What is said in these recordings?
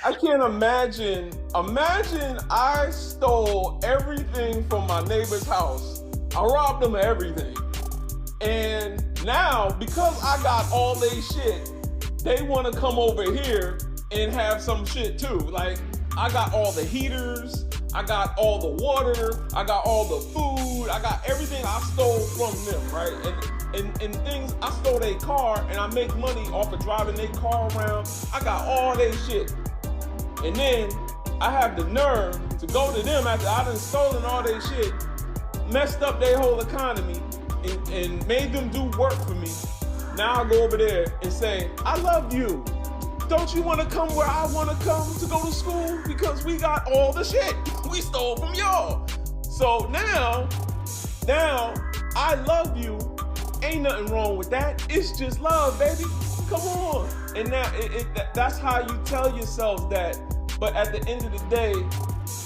I can't imagine. Imagine I stole everything from my neighbor's house. I robbed them of everything. And now, because I got all they shit, they want to come over here and have some shit too. Like, I got all the heaters, I got all the water, I got all the food, I got everything I stole from them, right? And things, I stole their car and I make money off of driving their car around. I got all their shit. And then I have the nerve to go to them after I done stolen all their shit, messed up their whole economy, and made them do work for me. Now I go over there and say, I love you. Don't you want to come where I want to come to go to school? Because we got all the shit we stole from y'all. So now I love you. Ain't nothing wrong with that. It's just love, baby. Come on. And now that's how you tell yourselves that. But at the end of the day,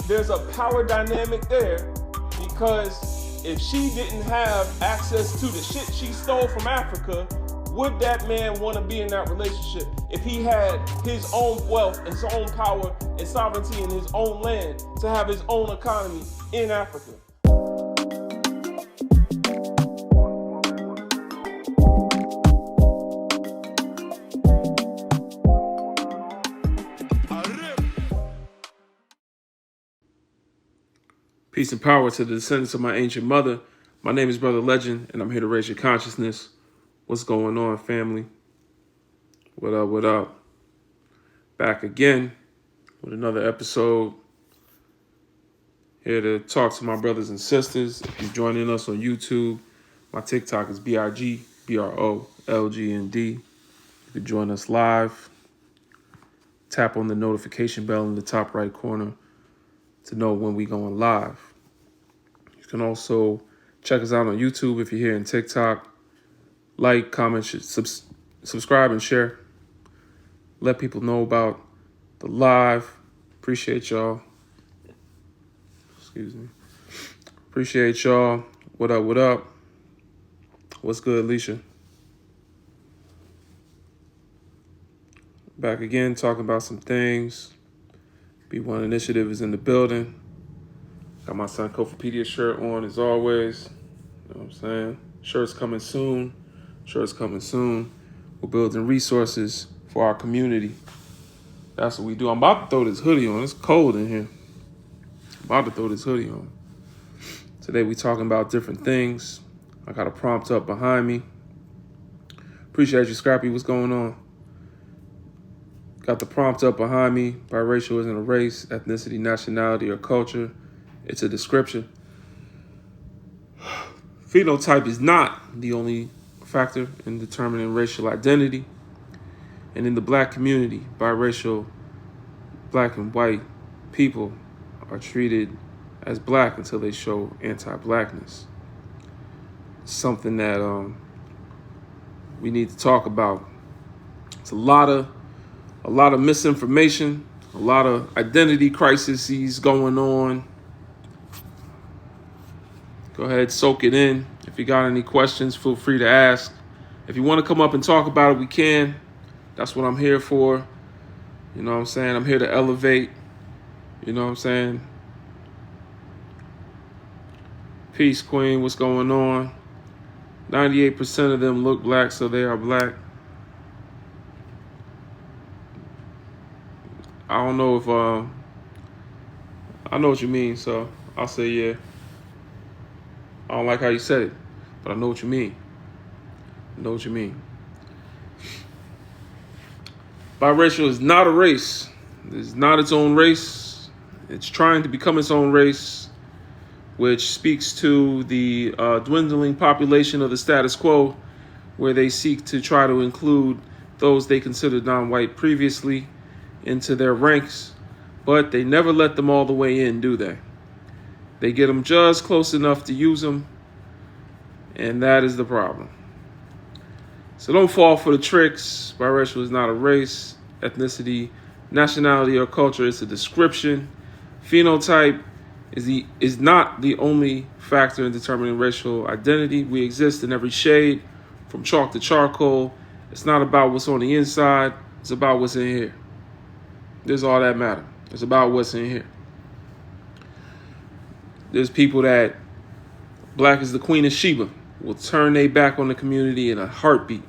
there's a power dynamic there, because if she didn't have access to the shit she stole from Africa, would that man want to be in that relationship if he had his own wealth and his own power and sovereignty in his own land to have his own economy in Africa? Peace and power to the descendants of my ancient mother. My name is Brother Legend, and I'm here to raise your consciousness. What's going on, family? What up, what up? Back again with another episode. Here to talk to my brothers and sisters. If you're joining us on YouTube, my TikTok is BIGBROLGND. You can join us live. Tap on the notification bell in the top right corner to know when we going live. You can also check us out on YouTube if you're here in TikTok. Like, comment, subscribe, and share. Let people know about the live. Appreciate y'all. Excuse me. Appreciate y'all. What up, what up? What's good, Alicia? Back again, talking about some things. B1 Initiative is in the building. Got my son Kofipedia shirt on as always. You know what I'm saying? Shirt's coming soon. We're building resources for our community. That's what we do. I'm about to throw this hoodie on. It's cold in here. Today we talking about different things. I got a prompt up behind me. Appreciate you, Scrappy. What's going on? Got the prompt up behind me. Biracial isn't a race, ethnicity, nationality, or culture. It's a description. Phenotype is not the only factor in determining racial identity. And in the black community, biracial, black and white people are treated as black until they show anti-blackness. Something that we need to talk about. It's a lot of misinformation, a lot of identity crises going on. Go ahead, soak it in. If you got any questions, feel free to ask. If you want to come up and talk about it, we can. That's what I'm here for. You know what I'm saying? I'm here to elevate. You know what I'm saying? Peace, Queen. What's going on? 98% of them look black, so they are black. I don't know if I know what you mean, so I'll say yeah. I don't like how you said it, but I know what you mean. Biracial is not a race. It's not its own race. It's trying to become its own race, which speaks to the dwindling population of the status quo, where they seek to try to include those they considered non-white previously into their ranks, but they never let them all the way in, do they? They get them just close enough to use them, and that is the problem. So don't fall for the tricks. Biracial is not a race, ethnicity, nationality, or culture. It's a description. Phenotype is not the only factor in determining racial identity. We exist in every shade, from chalk to charcoal. It's not about what's on the inside. It's about what's in here. This is all that matter. It's about what's in here. There's people that black is the Queen of Sheba will turn their back on the community in a heartbeat.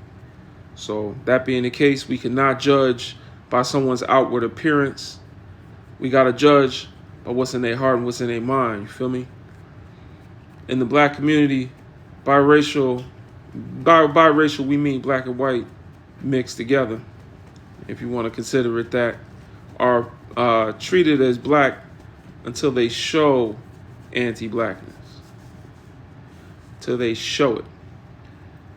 So that being the case, we cannot judge by someone's outward appearance. We got to judge by what's in their heart and what's in their mind. You feel me? In the black community, biracial, we mean black and white mixed together, if you want to consider it that, are treated as black until they show anti-blackness. Till they show it.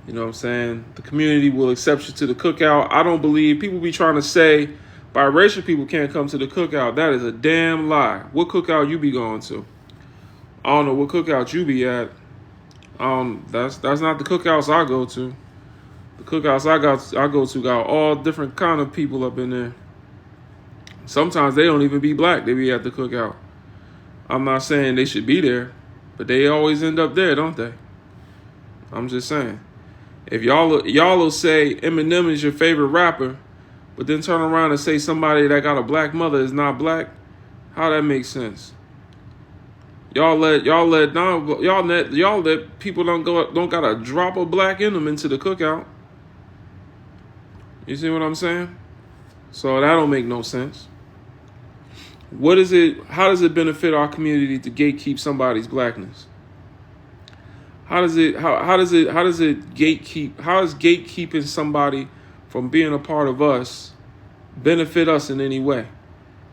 You know what I'm saying? The community will accept you to the cookout. I don't believe people be trying to say biracial people can't come to the cookout. That is a damn lie. What cookout you be going to? I don't know what cookout you be at. That's not the cookouts I go to. The cookouts I go to got all different kind of people up in there. Sometimes they don't even be black. They be at the cookout. I'm not saying they should be there, but they always end up there, don't they? I'm just saying. If y'all will say Eminem is your favorite rapper, but then turn around and say somebody that got a black mother is not black, how that makes sense? Y'all let people don't got a drop of black in them into the cookout. You see what I'm saying? So that don't make no sense. What is it? How does it benefit our community to gatekeep somebody's blackness? How does gatekeeping somebody from being a part of us benefit us in any way?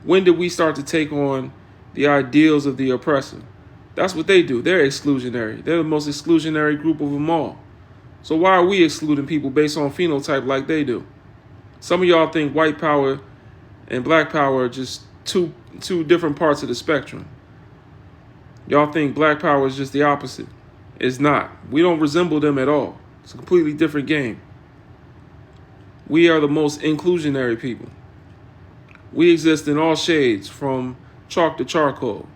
When did we start to take on the ideals of the oppressor? That's what they do. They're exclusionary. They're the most exclusionary group of them all. So why are we excluding people based on phenotype like they do? Some of y'all think white power and black power are just two different parts of the spectrum. Y'all think black power is just the opposite. It's not. We don't resemble them at all. It's a completely different game. We are the most inclusionary people. We exist in all shades, from chalk to charcoal.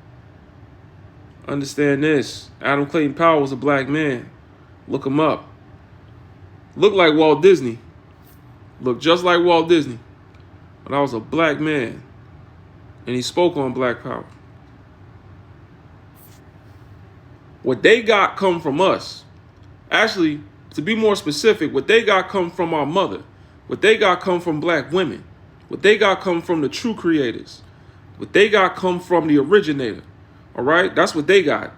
Understand this. Adam Clayton Powell was a black man. Look him up. Looked like Walt Disney. Looked just like Walt Disney. But I was a black man. And he spoke on black power. What they got come from us. Actually, to be more specific, what they got come from our mother. What they got come from black women. What they got come from the true creators. What they got come from the originator. All right? That's what they got.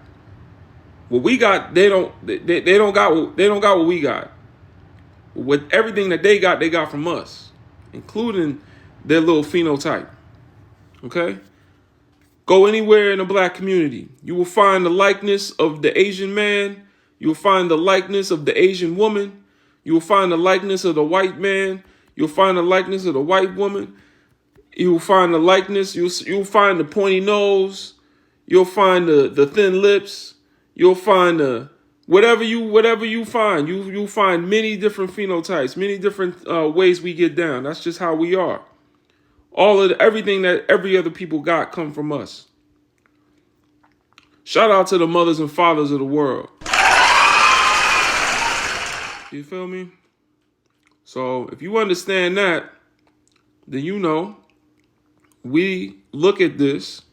What we got, they don't got what we got. With everything that they got from us, including their little phenotype. Okay? Go anywhere in the black community. You will find the likeness of the Asian man. You will find the likeness of the Asian woman. You will find the likeness of the white man. You'll find the likeness of the white woman. You will find the likeness. You'll find the pointy nose. You'll find the thin lips. You'll find the whatever you find. You'll find many different phenotypes, many different ways we get down. That's just how we are. Everything that every other people got come from us. Shout out to the mothers and fathers of the world. You feel me? So if you understand that, then you know we look at this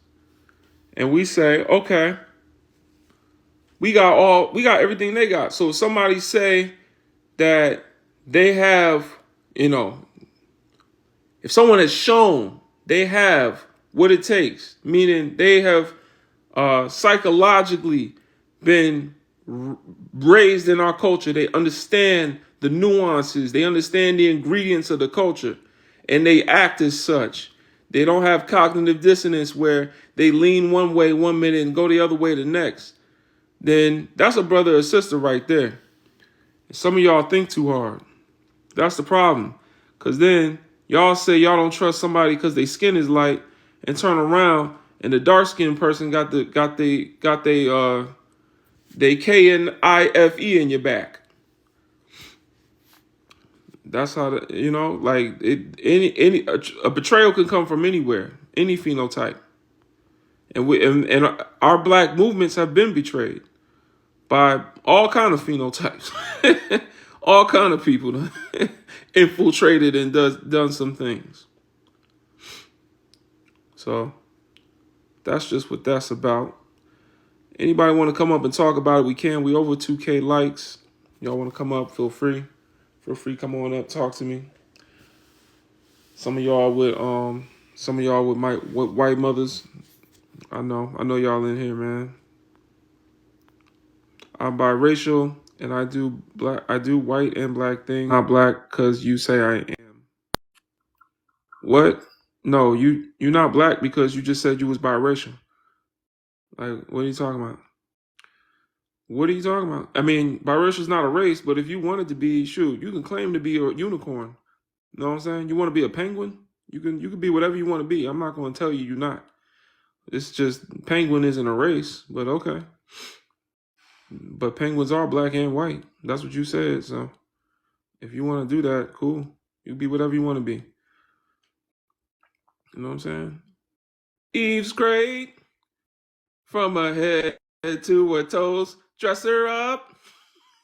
and we say, okay, we got everything they got. So if somebody say that they have, if someone has shown they have what it takes, meaning they have psychologically been raised in our culture, they understand the nuances, they understand the ingredients of the culture, and they act as such. They don't have cognitive dissonance where they lean one way 1 minute and go the other way the next. Then that's a brother or sister right there. Some of y'all think too hard. That's the problem. Because then y'all say y'all don't trust somebody because their skin is light, and turn around and the dark skinned person got they KNIFE in your back. That's how a betrayal can come from anywhere, any phenotype, and our black movements have been betrayed by all kind of phenotypes, all kind of people infiltrated and done some things. So that's just what that's about. Anybody want to come up and talk about it? We can. We over 2K likes. Y'all want to come up? Feel free. Feel free. Come on up. Talk to me. Some of y'all with white mothers. I know y'all in here, man. I'm biracial and I do white and black things. Not black because you say I am. What? No, you're not black because you just said you was biracial. Like, what are you talking about? What are you talking about? I mean, biracial is not a race, but if you wanted to be, shoot, you can claim to be a unicorn. You know what I'm saying? You want to be a penguin? You can be whatever you want to be. I'm not going to tell you you're not. It's just penguin isn't a race, but okay. But penguins are black and white. That's what you said. So if you want to do that, cool. You be whatever you want to be. You know what I'm saying? Eve's great. From her head to her toes. Dress her up.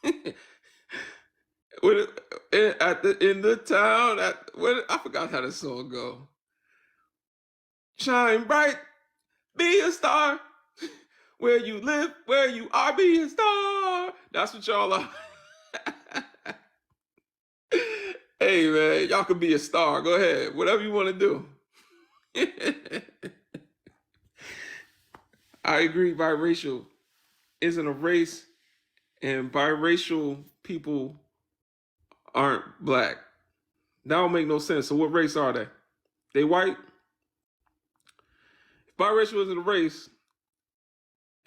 In the town. I forgot how the song go. Shine bright. Be a star. Where you live, where you are, be a star. That's what y'all are. Hey, man, y'all can be a star. Go ahead. Whatever you want to do. I agree, biracial isn't a race, and biracial people aren't black. That don't make no sense. So what race are they? They white? If biracial isn't a race,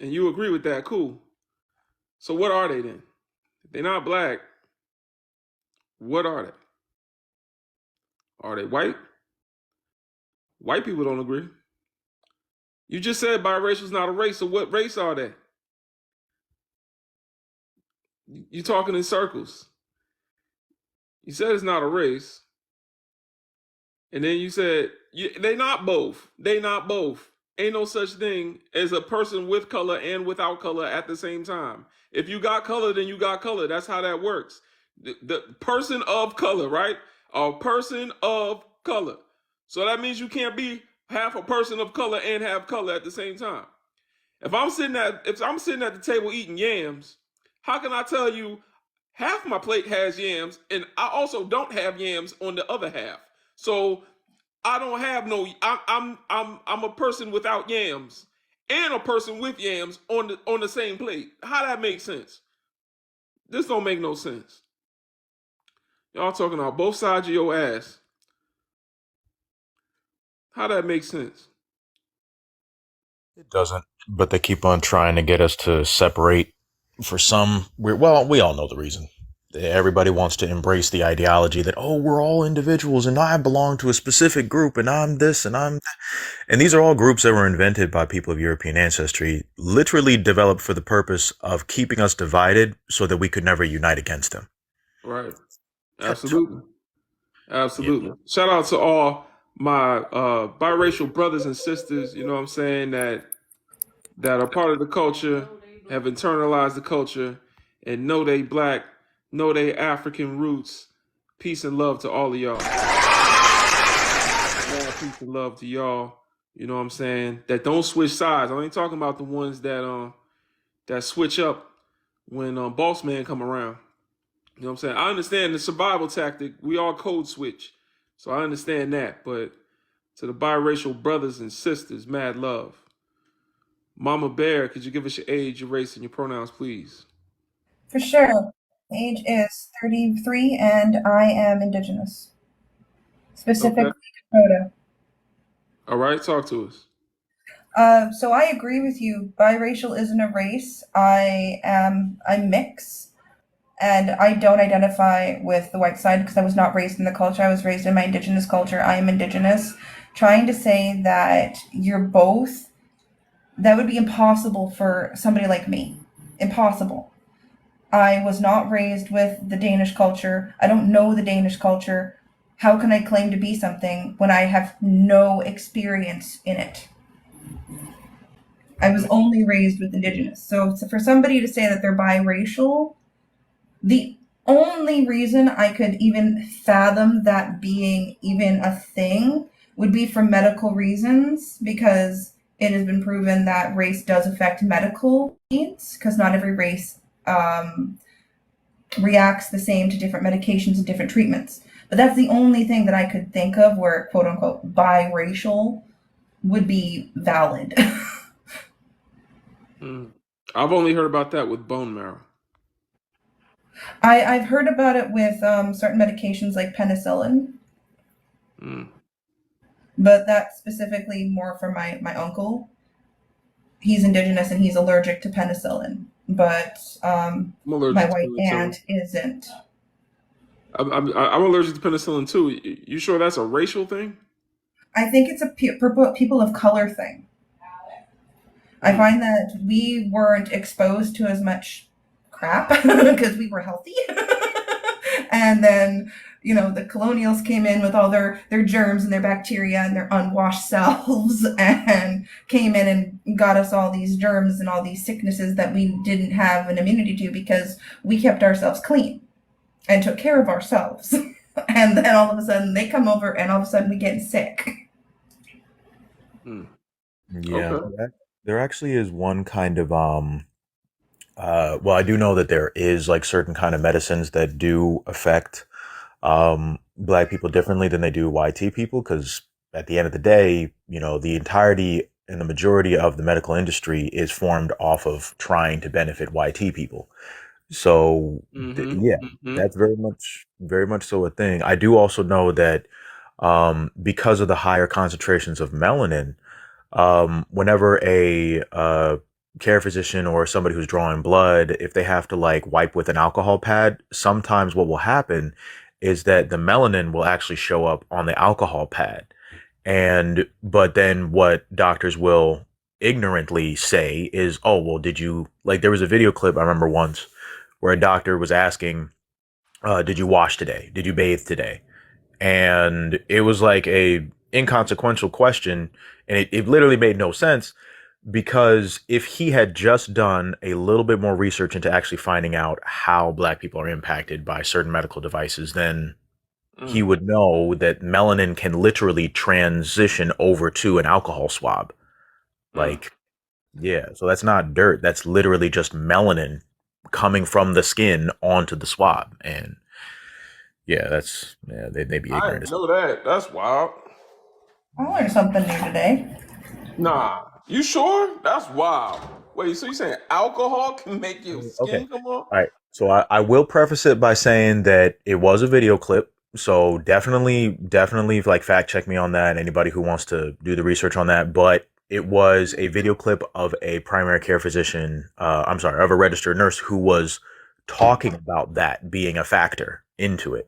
and you agree with that, cool. So what are they then? If they're not black, what are they? Are they white? White people don't agree. You just said biracial is not a race, so what race are they? You're talking in circles. You said it's not a race. And then you said, they not both. They not both. Ain't no such thing as a person with color and without color at the same time. If you got color, then you got color. That's how that works. The person of color, right? A person of color. So that means you can't be half a person of color and have color at the same time. If I'm sitting at the table eating yams, how can I tell you half my plate has yams and I also don't have yams on the other half? So I don't have no. I'm a person without yams and a person with yams on the same plate. How that make sense? This don't make no sense. Y'all talking about both sides of your ass. How that make sense? It doesn't, but they keep on trying to get us to separate for some. We all know the reason. Everybody wants to embrace the ideology that, oh, we're all individuals and I belong to a specific group and I'm this and I'm that. And these are all groups that were invented by people of European ancestry, literally developed for the purpose of keeping us divided so that we could never unite against them. Right. Absolutely. Absolutely. Yeah. Shout out to all my biracial brothers and sisters, you know what I'm saying, that are part of the culture, have internalized the culture, and know they black, know they African roots. Peace and love to all of y'all. Peace and love to y'all. You know what I'm saying? That don't switch sides. I ain't talking about the ones that switch up when boss man come around. You know what I'm saying? I understand the survival tactic. We all code switch. So I understand that. But to the biracial brothers and sisters, mad love. Mama Bear, could you give us your age, your race, and your pronouns, please? For sure. Age is 33 and I am indigenous. Specifically Dakota. All right, talk to us. So I agree with you. Biracial isn't a race. I'm mixed. And I don't identify with the white side because I was not raised in the culture. I was raised in my indigenous culture. I am indigenous. Trying to say that you're both, that would be impossible for somebody like me. Impossible. I was not raised with the Danish culture. I don't know the Danish culture. How can I claim to be something when I have no experience in it? I was only raised with indigenous. So for somebody to say that they're biracial, the only reason I could even fathom that being even a thing would be for medical reasons, because it has been proven that race does affect medical needs, because not every race reacts the same to different medications and different treatments. But that's the only thing that I could think of where quote unquote biracial would be valid. I've only heard about that with bone marrow. I've heard about it with certain medications like penicillin, but that's specifically more for my uncle. He's indigenous and he's allergic to penicillin, but I'm allergic my to white penicillin. aunt isn't. I'm allergic to penicillin too. You sure that's a racial thing? I think it's a people of color thing. I find that we weren't exposed to as much crap because we were healthy. And then, the colonials came in with all their germs and their bacteria and their unwashed selves and came in and got us all these germs and all these sicknesses that we didn't have an immunity to because we kept ourselves clean and took care of ourselves. And then all of a sudden they come over and all of a sudden we get sick. Yeah, Okay. there actually is one kind of well, I do know that there is like certain kind of medicines that do affect black people differently than they do YT people, because at the end of the day, the entirety and the majority of the medical industry is formed off of trying to benefit YT people. So yeah, that's very much so a thing. I do also know that because of the higher concentrations of melanin, whenever a care physician or somebody who's drawing blood, if they have to like wipe with an alcohol pad, sometimes what will happen is that the melanin will actually show up on the alcohol pad. But then what doctors will ignorantly say is, oh, well, did you, like, there was a video clip I remember once where a doctor was asking, did you wash today? Did you bathe today? And it was like a inconsequential question, and it literally made no sense, because if he had just done a little bit more research into actually finding out how black people are impacted by certain medical devices, then he would know that melanin can literally transition over to an alcohol swab. Like, yeah, so that's not dirt. That's literally just melanin coming from the skin onto the swab. And yeah, they be I ignorant. didn't know that. That's wild. I learned something new today. Nah, you sure? That's wild. Wait, so you saying alcohol can make your Okay. skin come off? All right. So I will preface it by saying that it was a video clip. So definitely like fact check me on that. Anybody who wants to do the research on that. But it was a video clip of a primary care physician, of a registered nurse who was talking about that being a factor into it.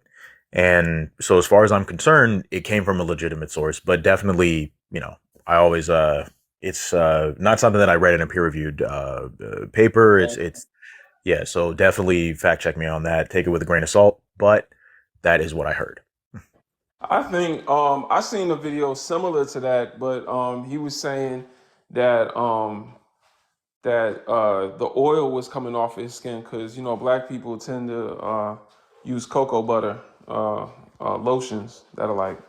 And so as far as I'm concerned, it came from a legitimate source, but definitely, I always, it's not something that I read in a peer reviewed paper. Yeah, so definitely fact check me on that. Take it with a grain of salt, but that is what I heard. I think I seen a video similar to that, but he was saying that the oil was coming off his skin because black people tend to use cocoa butter lotions that are like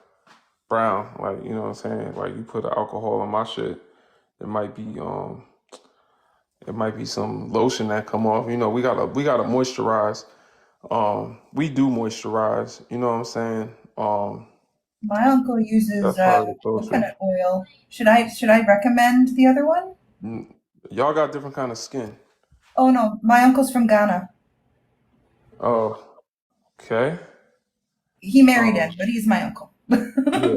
brown, like what I'm saying. Like you put alcohol on my shit, it might be some lotion that come off. We gotta moisturize. We do moisturize. You know what I'm saying? My uncle uses That's part of the culture. coconut oil. Should I recommend the other one? Y'all got different kind of skin. Oh no, my uncle's from Ghana. Oh, okay. He married Um, in, but he's my uncle. yeah.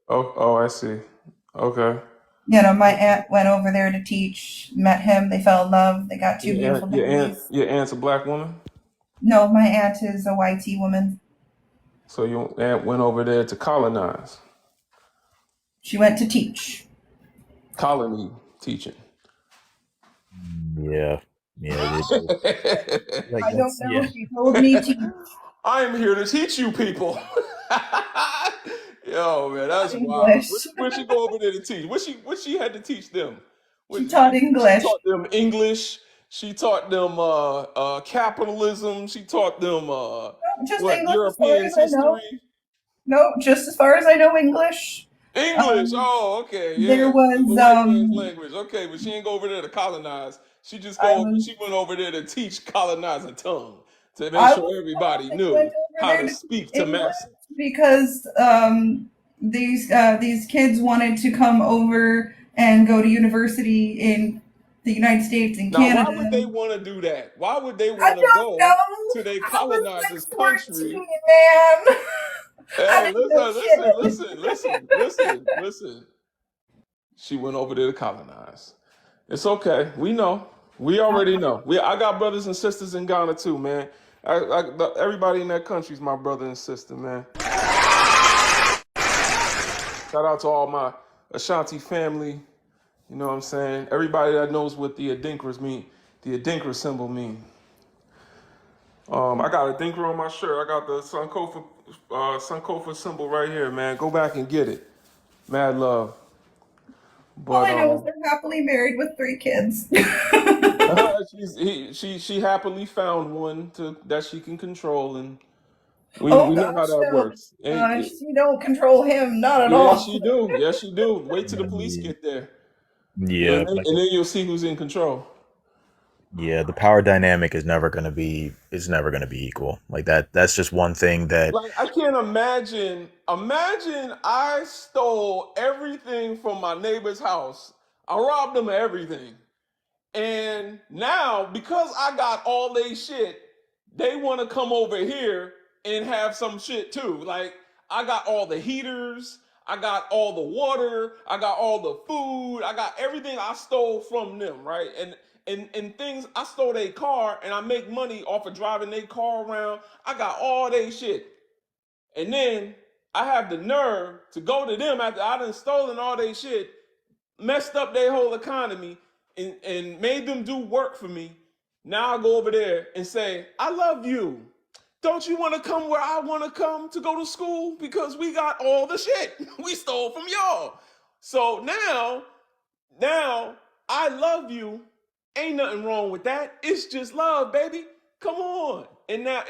Oh, I see. Okay. My aunt went over there to teach, met him, they fell in love, they got two Your beautiful aunt, your aunt, babies. your aunt's a black woman, No, my aunt is a YT woman. so your aunt went over there to colonize, She went to teach. colony teaching. Yeah, yeah, like I don't that's know. yeah. She told me teach. I am here to teach you people. Yo, man, that's wild. English. Where'd she go over there to teach? What she had to teach them? She What taught she English. taught them English. She taught them capitalism. She taught them Just what English as far European as I know. history. No, just as far as I know English. English. Oh, okay, There yeah. The was white man's language. Okay, but she ain't go over there to colonize. I was She went over there to teach colonizing tongue to make I sure was everybody told they went knew over how there to to teach speak to English masses. because these kids wanted to come over and go to university in the United States and Now, why Canada. would they want to do that? Why would they I want to don't go know. to their I was colonizer's like country? 14, man. I Hey, didn't know shit. listen. She went over there to colonize. It's okay. We know. We already know. I got brothers and sisters in Ghana too, man. Everybody in that country is my brother and sister, man. Shout out to all my Ashanti family. You know what I'm saying? Everybody that knows what the Adinkras mean, the Adinkra symbol mean. I got a Adinkra on my shirt. I got the Sankofa symbol right here, man. Go back and get it. Mad love. All But I know is they're happily married with 3 kids. she happily found one that she can control, and Oh we know how gosh, that no. works. And She don't control him, not at yes, all. you do. Yes, you do. Wait till the police Yeah, get there, yeah, and then you'll see who's in control. yeah. The power dynamic is never gonna be. It's never gonna be equal. Like that. That's just one thing that. Like I can't imagine. Imagine I stole everything from my neighbor's house. I robbed them of everything. And now, because I got all they shit, they want to come over here and have some shit too. Like, I got all the heaters, I got all the water, I got all the food, I got everything I stole from them, right? And things I stole their car and I make money off of driving their car around. I got all they shit. And then I have the nerve to go to them after I done stolen all their shit, messed up their whole economy, and made them do work for me. Now I go over there and say, I love you. Don't you want to come where I want to come to go to school? Because we got all the shit we stole from y'all. So now I love you. Ain't nothing wrong with that. It's just love, baby. Come on. And now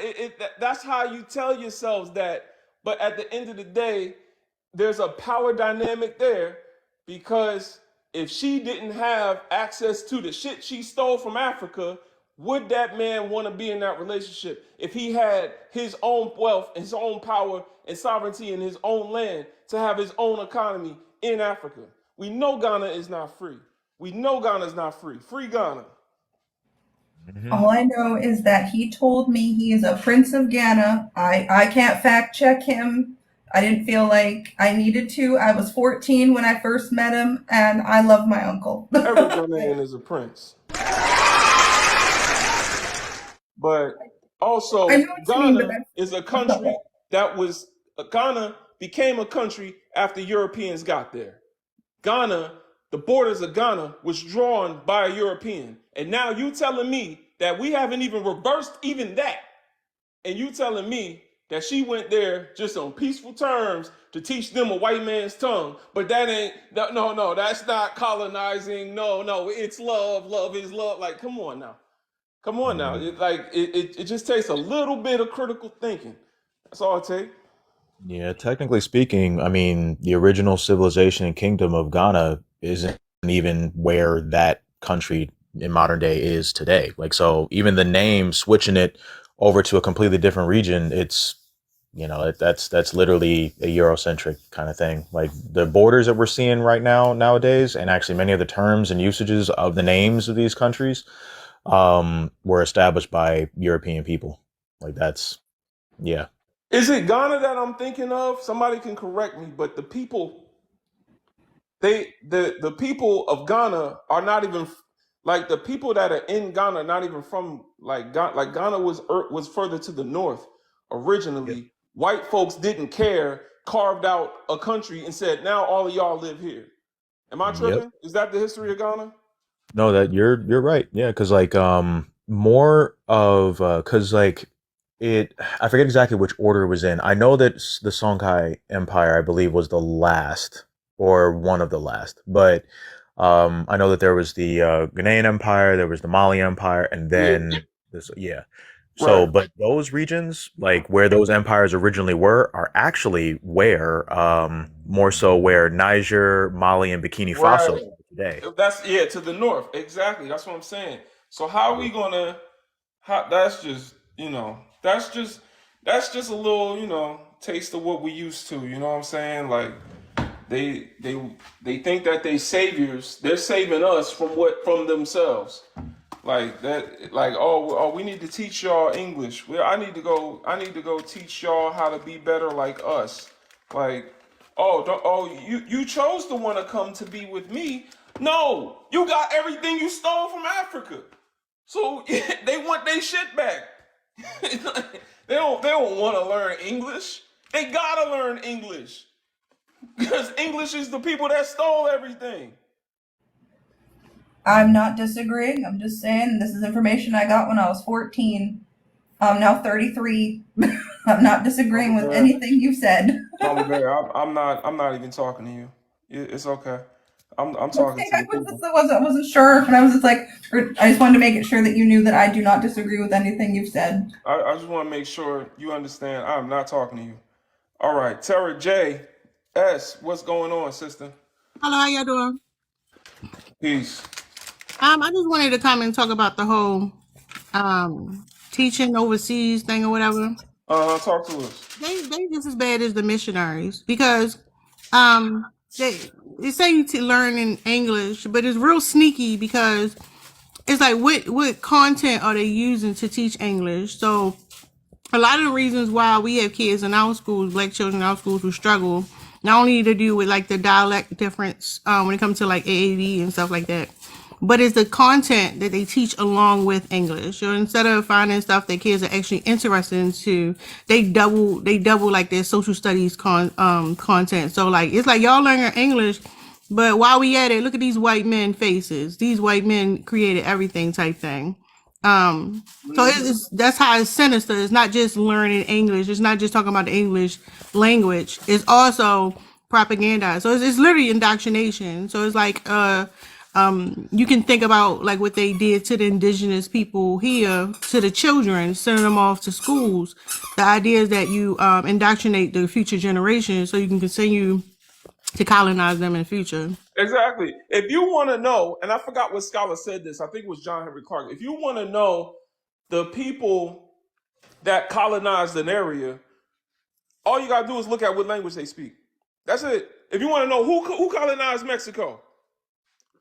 that's how you tell yourselves that. But at the end of the day, there's a power dynamic there because if she didn't have access to the shit she stole from Africa, would that man want to be in that relationship if he had his own wealth, his own power and sovereignty in his own land to have his own economy in Africa? We know Ghana is not free. We know Ghana is not free. Free Ghana. Mhm. All I know is that he told me he is a prince of Ghana. I can't fact check him. I didn't feel like I needed to. I was 14 when I first met him, and I love my uncle. Every Ghanaian is a prince. But I also, know what you mean, but Ghana is a country Ghana became a country after Europeans got there. Ghana, the borders of Ghana was drawn by a European. And now you telling me that we haven't even reversed even that. And you telling me that she went there just on peaceful terms to teach them a white man's tongue. But that ain't, no, that's not colonizing. No, it's love. Love is love. Like, come on now. Come on now. It just takes a little bit of critical thinking. That's all it takes. Yeah, technically speaking, I mean, the original civilization and kingdom of Ghana isn't even where that country in modern day is today. Like, so even the name switching it over to a completely different region, it's, that's literally a Eurocentric kind of thing. Like the borders that we're seeing right now nowadays, and actually many of the terms and usages of the names of these countries, were established by European people. Like that's, yeah. Is it Ghana that I'm thinking of? Somebody can correct me, but the people of Ghana are not even like the people that are in Ghana are not even from like Ghana. Like Ghana was further to the north originally. White folks didn't care, carved out a country and said, now all of y'all live here. Am I Yep. tripping? Is that the history of Ghana? No, that you're right. Yeah, because like more of because like it I forget exactly which order it was in. I know that the Songhai Empire, I believe, was the last or one of the last, but I know that there was the Ghanaian Empire, there was the Mali Empire, and Yeah. then this, yeah. So, Right. but those regions, like where those empires originally were, are actually where, more so where Niger, Mali, and Burkina Faso Right. are today. That's yeah, to the north. Exactly. That's what I'm saying. So how are we gonna how that's just, that's just a little, taste of what we used to, you know what I'm saying? Like they they they think that they saviors, they're saving us from themselves. Like that, like, we need to teach y'all English. Well, I need to go teach y'all how to be better like us. Like, you chose to want to come to be with me. No, you got everything you stole from Africa. So they want their shit back. They don't want to learn English. They gotta learn English. Because English is the people that stole everything. I'm not disagreeing. I'm just saying this is information I got when I was 14. I'm now 33. I'm not disagreeing Mama with Bear, anything you've said. Mama Bear, I'm not even talking to you. It's okay. I'm talking Okay, to the people. I wasn't sure, and I was just like, I just wanted to make it sure that you knew that I do not disagree with anything you've said. I just want to make sure you understand. I'm not talking to you. All right, Tara J. S. What's going on, sister? Hello, how y'all doing? Peace. I just wanted to come and talk about the whole teaching overseas thing or whatever. Talk to us. They just as bad as the missionaries because they say you to learn in English, but it's real sneaky because it's like what content are they using to teach English? So a lot of the reasons why we have kids in our schools, black children in our schools who struggle, not only to do with like the dialect difference when it comes to like AAV and stuff like that, but it's the content that they teach along with English. So instead of finding stuff that kids are actually interested into, they double like their social studies content. So like it's like y'all learning English, but while we at it, look at these white men faces. These white men created everything type thing. So that's how it's sinister. It's not just learning English. It's not just talking about the English language. It's also propaganda. So it's literally indoctrination. So it's like, you can think about like what they did to the indigenous people here, to the children, sending them off to schools. The idea is that you indoctrinate the future generation so you can continue to colonize them in the future. Exactly. If you want to know, and I forgot what scholar said this, I think it was John Henry Clark. If you want to know the people that colonized an area, all you gotta do is look at what language they speak. That's it. If you want to know who colonized Mexico,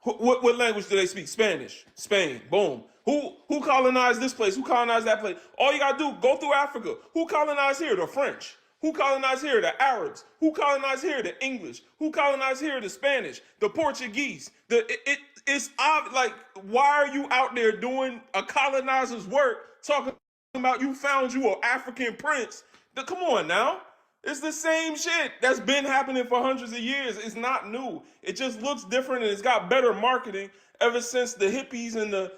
what language do they speak? Spanish. Spain. Boom. Who colonized this place? Who colonized that place? All you gotta do, go through Africa. Who colonized here? The French. Who colonized here? The Arabs. Who colonized here? The English. Who colonized here? The Spanish. The Portuguese. It's like, why are you out there doing a colonizer's work, talking about you found you an African prince? Come on now. It's the same shit that's been happening for hundreds of years. It's not new. It just looks different and it's got better marketing ever since the hippies and the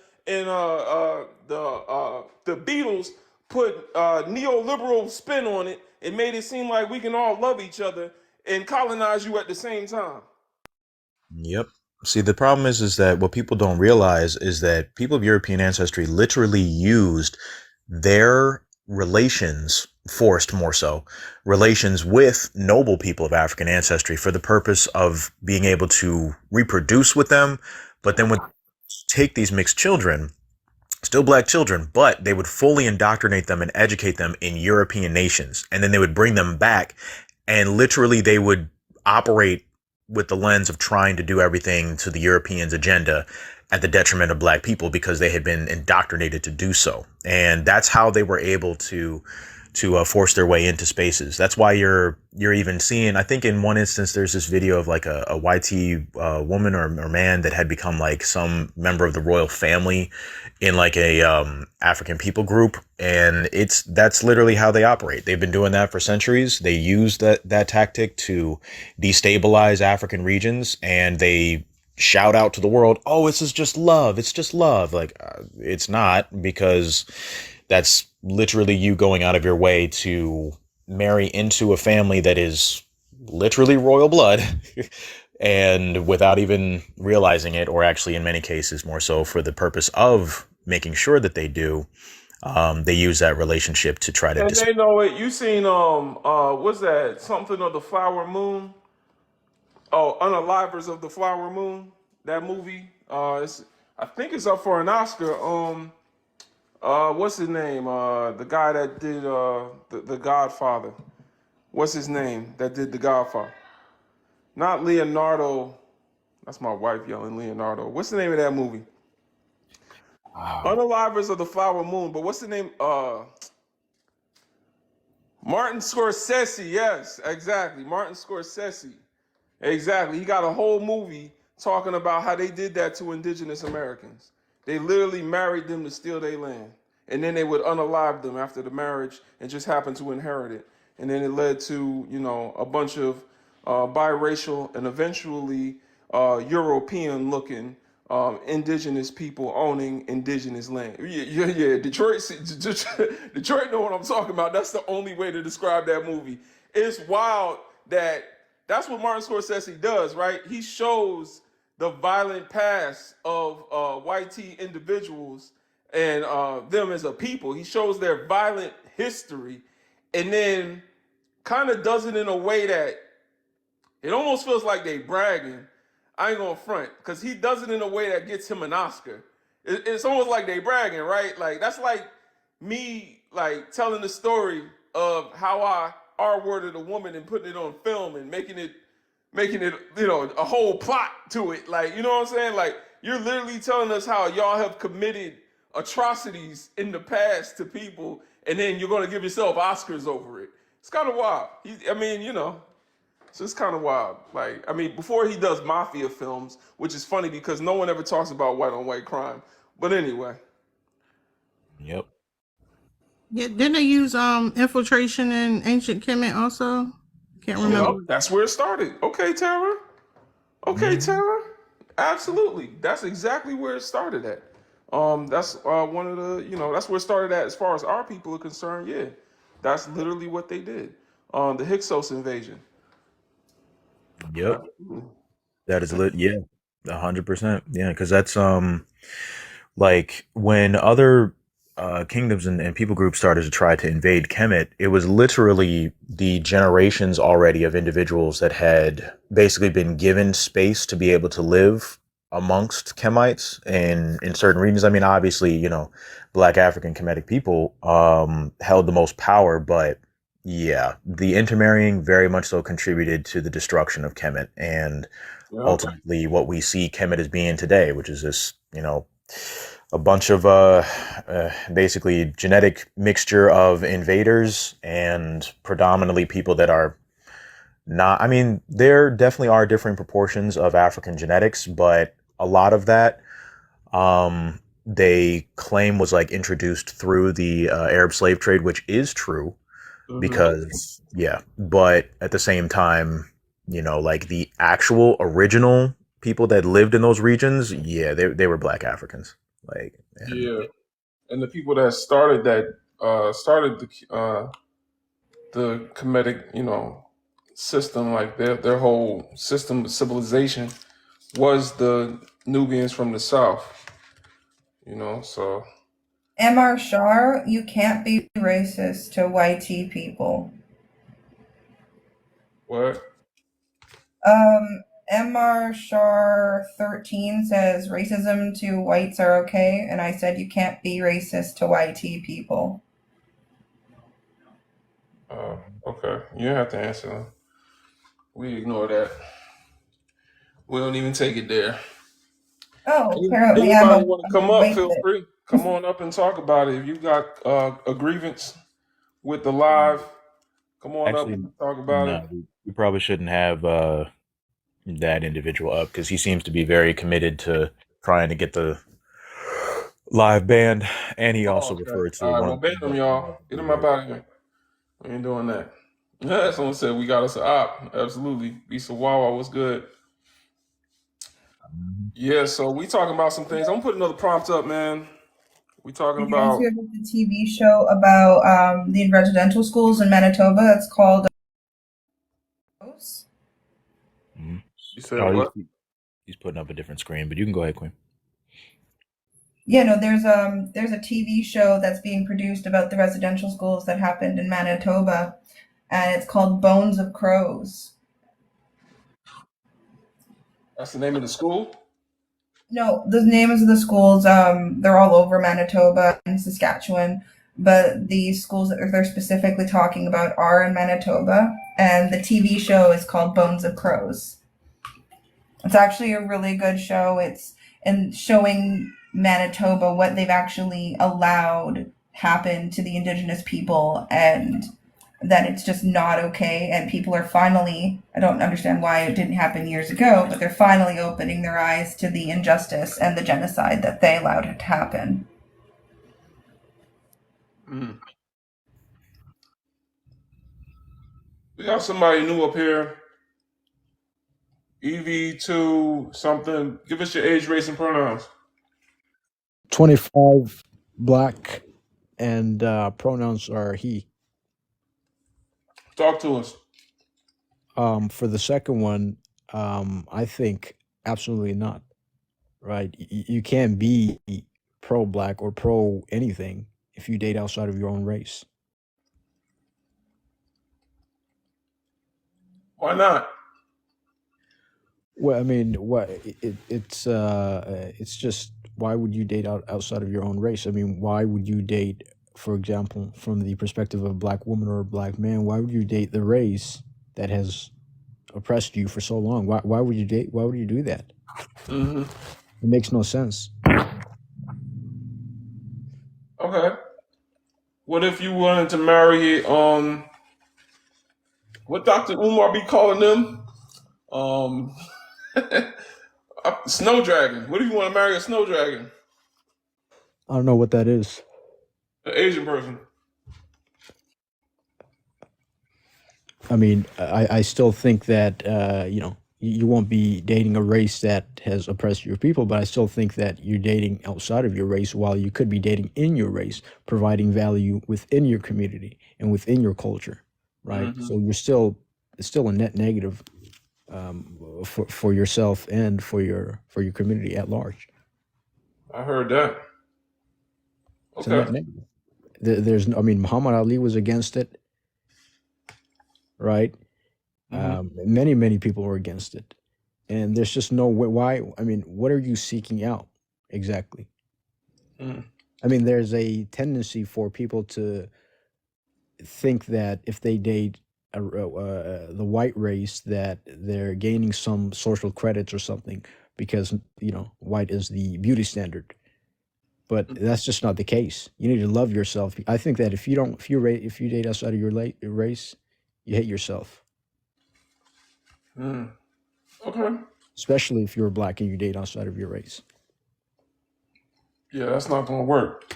Beatles put neoliberal spin on it. It made it seem like we can all love each other and colonize you at the same time. Yep. See, the problem is that what people don't realize is that people of European ancestry literally used their relations, forced more so, relations with noble people of African ancestry for the purpose of being able to reproduce with them. But then would take these mixed children, still black children, but they would fully indoctrinate them and educate them in European nations. And then they would bring them back and literally they would operate with the lens of trying to do everything to the Europeans' agenda at the detriment of black people because they had been indoctrinated to do so. And that's how they were able to force their way into spaces. That's why you're even seeing, I think in one instance, there's this video of like a YT woman or man that had become like some member of the royal family in like a African people group. And that's literally how they operate. They've been doing that for centuries. They use that tactic to destabilize African regions, and they shout out to the world, oh, this is just love. It's just love. Like, it's not, because that's literally you going out of your way to marry into a family that is literally royal blood and without even realizing it, or actually in many cases more so for the purpose of making sure that they do. They use that relationship to try to And they know it. You seen what's that? Something of the Flower Moon? Oh, Unalivers of the Flower Moon. That movie. I think it's up for an Oscar. What's his name? The guy that did the Godfather. What's his name? That did the Godfather. Not Leonardo. That's my wife yelling Leonardo. What's the name of that movie? Unalivers of the Flower Moon. But what's the name? Martin Scorsese. Yes, exactly. Martin Scorsese. Exactly. He got a whole movie talking about how they did that to indigenous Americans. They literally married them to steal their land. And then they would unalive them after the marriage and just happened to inherit it. And then it led to, a bunch of biracial and eventually European looking indigenous people owning indigenous land. Yeah. Detroit know what I'm talking about. That's the only way to describe that movie. It's wild that that's what Martin Scorsese does, right? He shows the violent past of white T individuals and them as a people. He shows their violent history and then kind of does it in a way that it almost feels like they bragging. I ain't gonna front, because he does it in a way that gets him an Oscar. It's almost like they bragging, right? Like that's like me like telling the story of how I R-worded a woman and putting it on film and making it, a whole plot to it. Like, you know what I'm saying? Like you're literally telling us how y'all have committed atrocities in the past to people, and then you're gonna give yourself Oscars over it. It's kind of wild. So it's kind of wild. Like, before he does mafia films, which is funny because no one ever talks about white on white crime. But anyway. Yep. Yeah, didn't they use infiltration in ancient Kemet also? Can't remember. Yep, that's where it started. Okay, Tara. Okay, Tara. Absolutely. That's exactly where it started at. That's one of the, that's where it started at as far as our people are concerned. Yeah. That's literally what they did. The Hyksos invasion. Yep. That is lit. Yeah. 100%. Yeah. Because that's like when other kingdoms and people groups started to try to invade Kemet, it was literally the generations already of individuals that had basically been given space to be able to live amongst Kemites and in certain regions. Obviously, Black African Kemetic people held the most power, but yeah, the intermarrying very much so contributed to the destruction of Kemet and ultimately what we see Kemet as being today, which is this, a bunch of basically genetic mixture of invaders and predominantly people that are not, there definitely are different proportions of African genetics, but a lot of that they claim was like introduced through the Arab slave trade, which is true because, but at the same time, like the actual original people that lived in those regions, they were Black Africans. Like, and the people that started the Kemetic, system, like their whole system of civilization was the Nubians from the south. So Mr. Shar, you can't be racist to YT people. what? Mr. Shar 13 says racism to whites are okay, and I said you can't be racist to YT people. Okay. You don't have to answer them. We ignore that. We don't even take it there. Oh, apparently I'm Anybody want to come up, feel racist. free. Come on up and talk about it. If you got a grievance with the live, come on up and talk about it. We probably shouldn't have that individual up because he seems to be very committed to trying to get the live banned, and he also referred to all right, well, ban them, y'all. Get them up out of here. We ain't doing that. Someone said we got us an op. Absolutely. Bisa Wawa, what's good? Yeah, so we talking about some things. I'm putting another prompt up, man. We talking Did you guys about hear about the TV show about the residential schools in Manitoba? That's called. You said what? He's putting up a different screen, but you can go ahead, Queen. Yeah, no, there's a TV show that's being produced about the residential schools that happened in Manitoba, and it's called Bones of Crows. That's the name of the school. No, the names of the schools, they're all over Manitoba and Saskatchewan, but the schools that they're specifically talking about are in Manitoba, and the TV show is called Bones of Crows. It's actually a really good show. It's and showing Manitoba what they've actually allowed happen to the Indigenous people, and that it's just not okay. And people are finally, I don't understand why it didn't happen years ago, but they're finally opening their eyes to the injustice and the genocide that they allowed it to happen. Mm. We got somebody new up here. EV2 something. Give us your age, race, and pronouns. 25, black, and pronouns are he. Talk to us. For the second one, I think absolutely not. Right? You can't be pro black or pro anything if you date outside of your own race. Why not? Well, I mean, what it's just why would you date outside of your own race? I mean, why would you date, for example, from the perspective of a black woman or a black man? Why would you date the race that has oppressed you for so long? Why would you date? Why would you do that? Mm-hmm. It makes no sense. Okay. What if you wanted to marry what Dr. Umar be calling them? Snow dragon. What if you want to marry a snow dragon? I don't know what that is. An Asian person. I mean, I still think that you won't be dating a race that has oppressed your people, but I still think that you're dating outside of your race while you could be dating in your race, providing value within your community and within your culture, right? Mm-hmm. So it's still a net negative for yourself and for your community at large. I heard that. It's a net Okay. negative. I mean, Muhammad Ali was against it, right? Mm-hmm. Many people were against it, and there's just no way. Why? I mean, what are you seeking out exactly? Mm. I mean, there's a tendency for people to think that if they date the white race, that they're gaining some social credits or something because white is the beauty standard. But that's just not the case. You need to love yourself. I think that if you date outside of your race, you hate yourself. Mm. Okay. Especially if you're black and you date outside of your race. Yeah, that's not gonna work.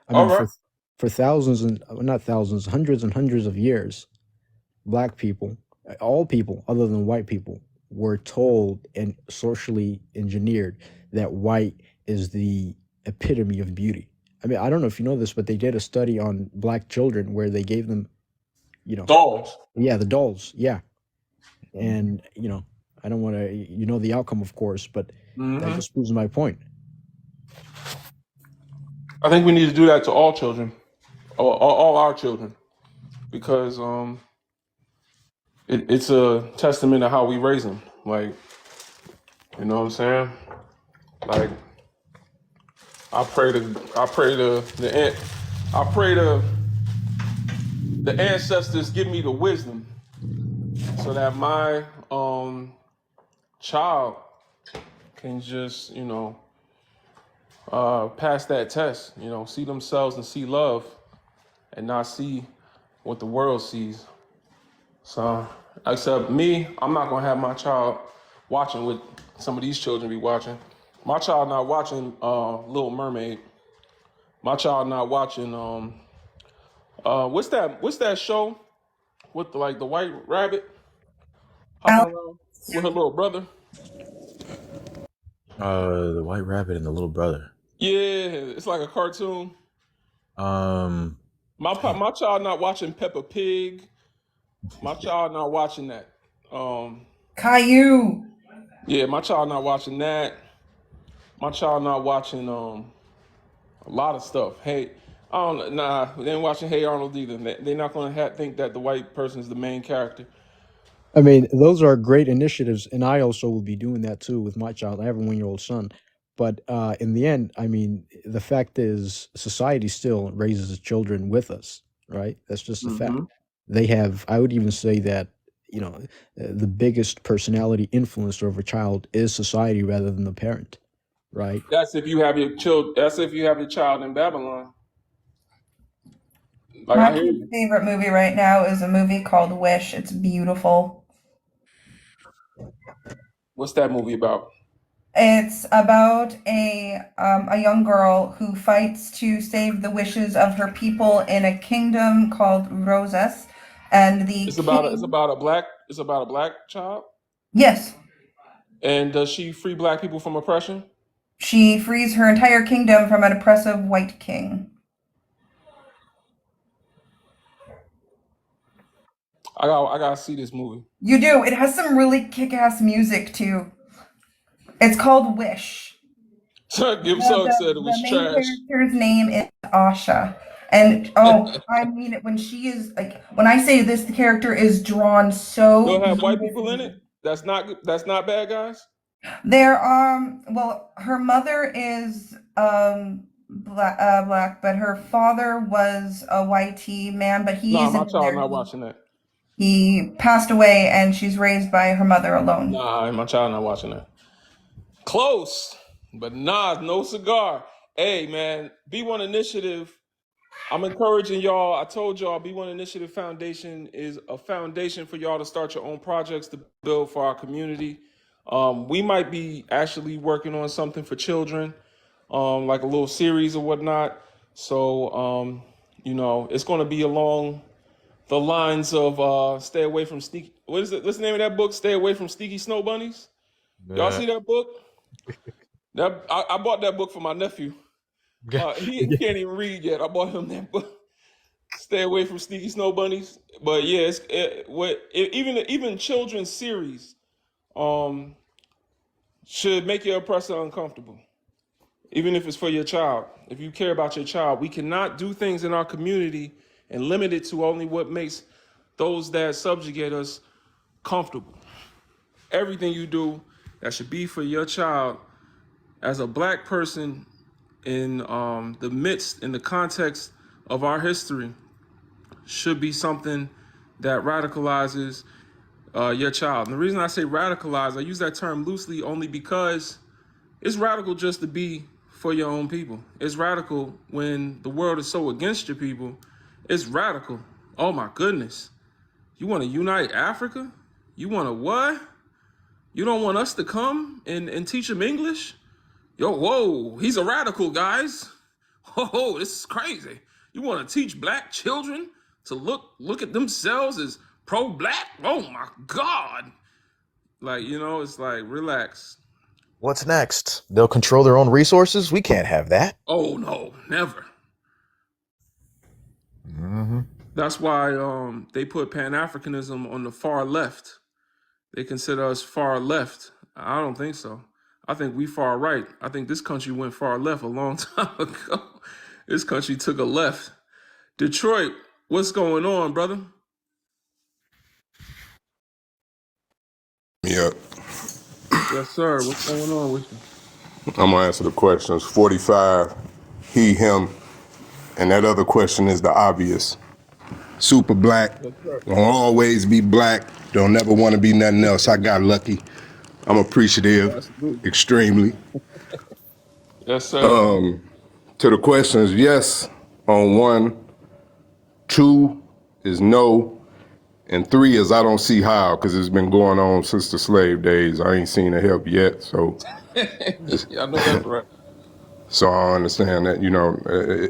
I All mean, right. for thousands and not thousands, hundreds and hundreds of years, black people, all people other than white people, were told and socially engineered that white is the epitome of beauty. I mean, I don't know if you know this, but they did a study on black children where they gave them, Dogs. the dolls, yeah. And I don't want to, the outcome, of course, but that Mm-hmm. just proves my point. I think we need to do that to all children, all our children, because it's a testament to how we raise them. Like, you know what I'm saying? Like, I pray to the ancestors give me the wisdom so that my child can just pass that test. See themselves and see love, and not see what the world sees. So, except me, I'm not gonna have my child watching what some of these children be watching. My child not watching Little Mermaid. My child not watching what's that show with the white rabbit hopping around with her little brother? The White Rabbit and the Little Brother. Yeah, it's like a cartoon. Um, My child not watching Peppa Pig. My child not watching that. Caillou. Yeah, my child not watching that. My child not watching a lot of stuff. Hey, I don't nah, they ain't watching Hey Arnold either. They're not gonna think that the white person is the main character. I mean, those are great initiatives, and I also will be doing that too with my child. I have a 1-year-old son, but in the end, I mean, the fact is, society still raises its children with us, right? That's just a fact. Mm-hmm. They have, I would even say that, you know, the biggest personality influencer of a child is society rather than the parent, right? That's if you have your child. That's if you have your child in Babylon. Like My I hear you. favorite movie right now is a movie called Wish. It's beautiful. What's that movie about? It's about a young girl who fights to save the wishes of her people in a kingdom called Roses, and the It's king. about a black. It's about a black child. Yes, And does she free black people from oppression? she frees her entire kingdom from an oppressive white king. I gotta see this movie. You do. It has some really kick-ass music too. It's called Wish. Give Sugg said it The was main trash. character's name is Asha. And oh, I mean it when she is like when I say this, the character is drawn so Don't have white people in it. beautifully. That's not bad guys. There well, her mother is black, but her father was a white man, but he Nah, my isn't in child there. not watching that. He passed away, and she's raised by her mother alone. Nah, my child not watching that. Close, but nah, no cigar. Hey man, B1 Initiative. I'm encouraging y'all. I told y'all B1 Initiative Foundation is a foundation for y'all to start your own projects to build for our community. We might be actually working on something for children, like a little series or whatnot. So, it's going to be along the lines of stay away from sneaky. What is it? What's the name of that book? Stay away from sneaky snow bunnies. Y'all see that book? I bought that book for my nephew. He can't even read yet. I bought him that book. Stay away from sneaky snow bunnies. But yeah, even children's series should make your oppressor uncomfortable, even if it's for your child. If you care about your child, we cannot do things in our community and limit it to only what makes those that subjugate us comfortable. Everything you do that should be for your child as a black person in in the context of our history should be something that radicalizes your child. And the reason I say radicalize, I use that term loosely only because it's radical just to be for your own people. It's radical when the world is so against your people. It's radical. Oh my goodness. You want to unite Africa? You want to what? You don't want us to come and teach them English? Yo, whoa, he's a radical, guys. Oh, this is crazy. You want to teach black children to look at themselves as pro-black? Oh my God. Like, it's like, relax. What's next? They'll control their own resources? We can't have that. Oh no, never. Mm-hmm. That's why they put Pan-Africanism on the far left. They consider us far left. I don't think so. I think we far right. I think this country went far left a long time ago. This country took a left. Detroit, what's going on, brother? Yeah, Yes, sir. What's going on with you? I'm gonna answer the questions. 45, he, him, and that other question is the obvious. Super black, Yes, sir. will always be black, don't never want to be nothing else. I got lucky. I'm appreciative, Absolutely. extremely. Yes, sir. To the questions, yes on 1, 2 is no, and 3 is I don't see how, because it's been going on since the slave days. I ain't seen the help yet, so Yeah, I know that's right. So I understand that,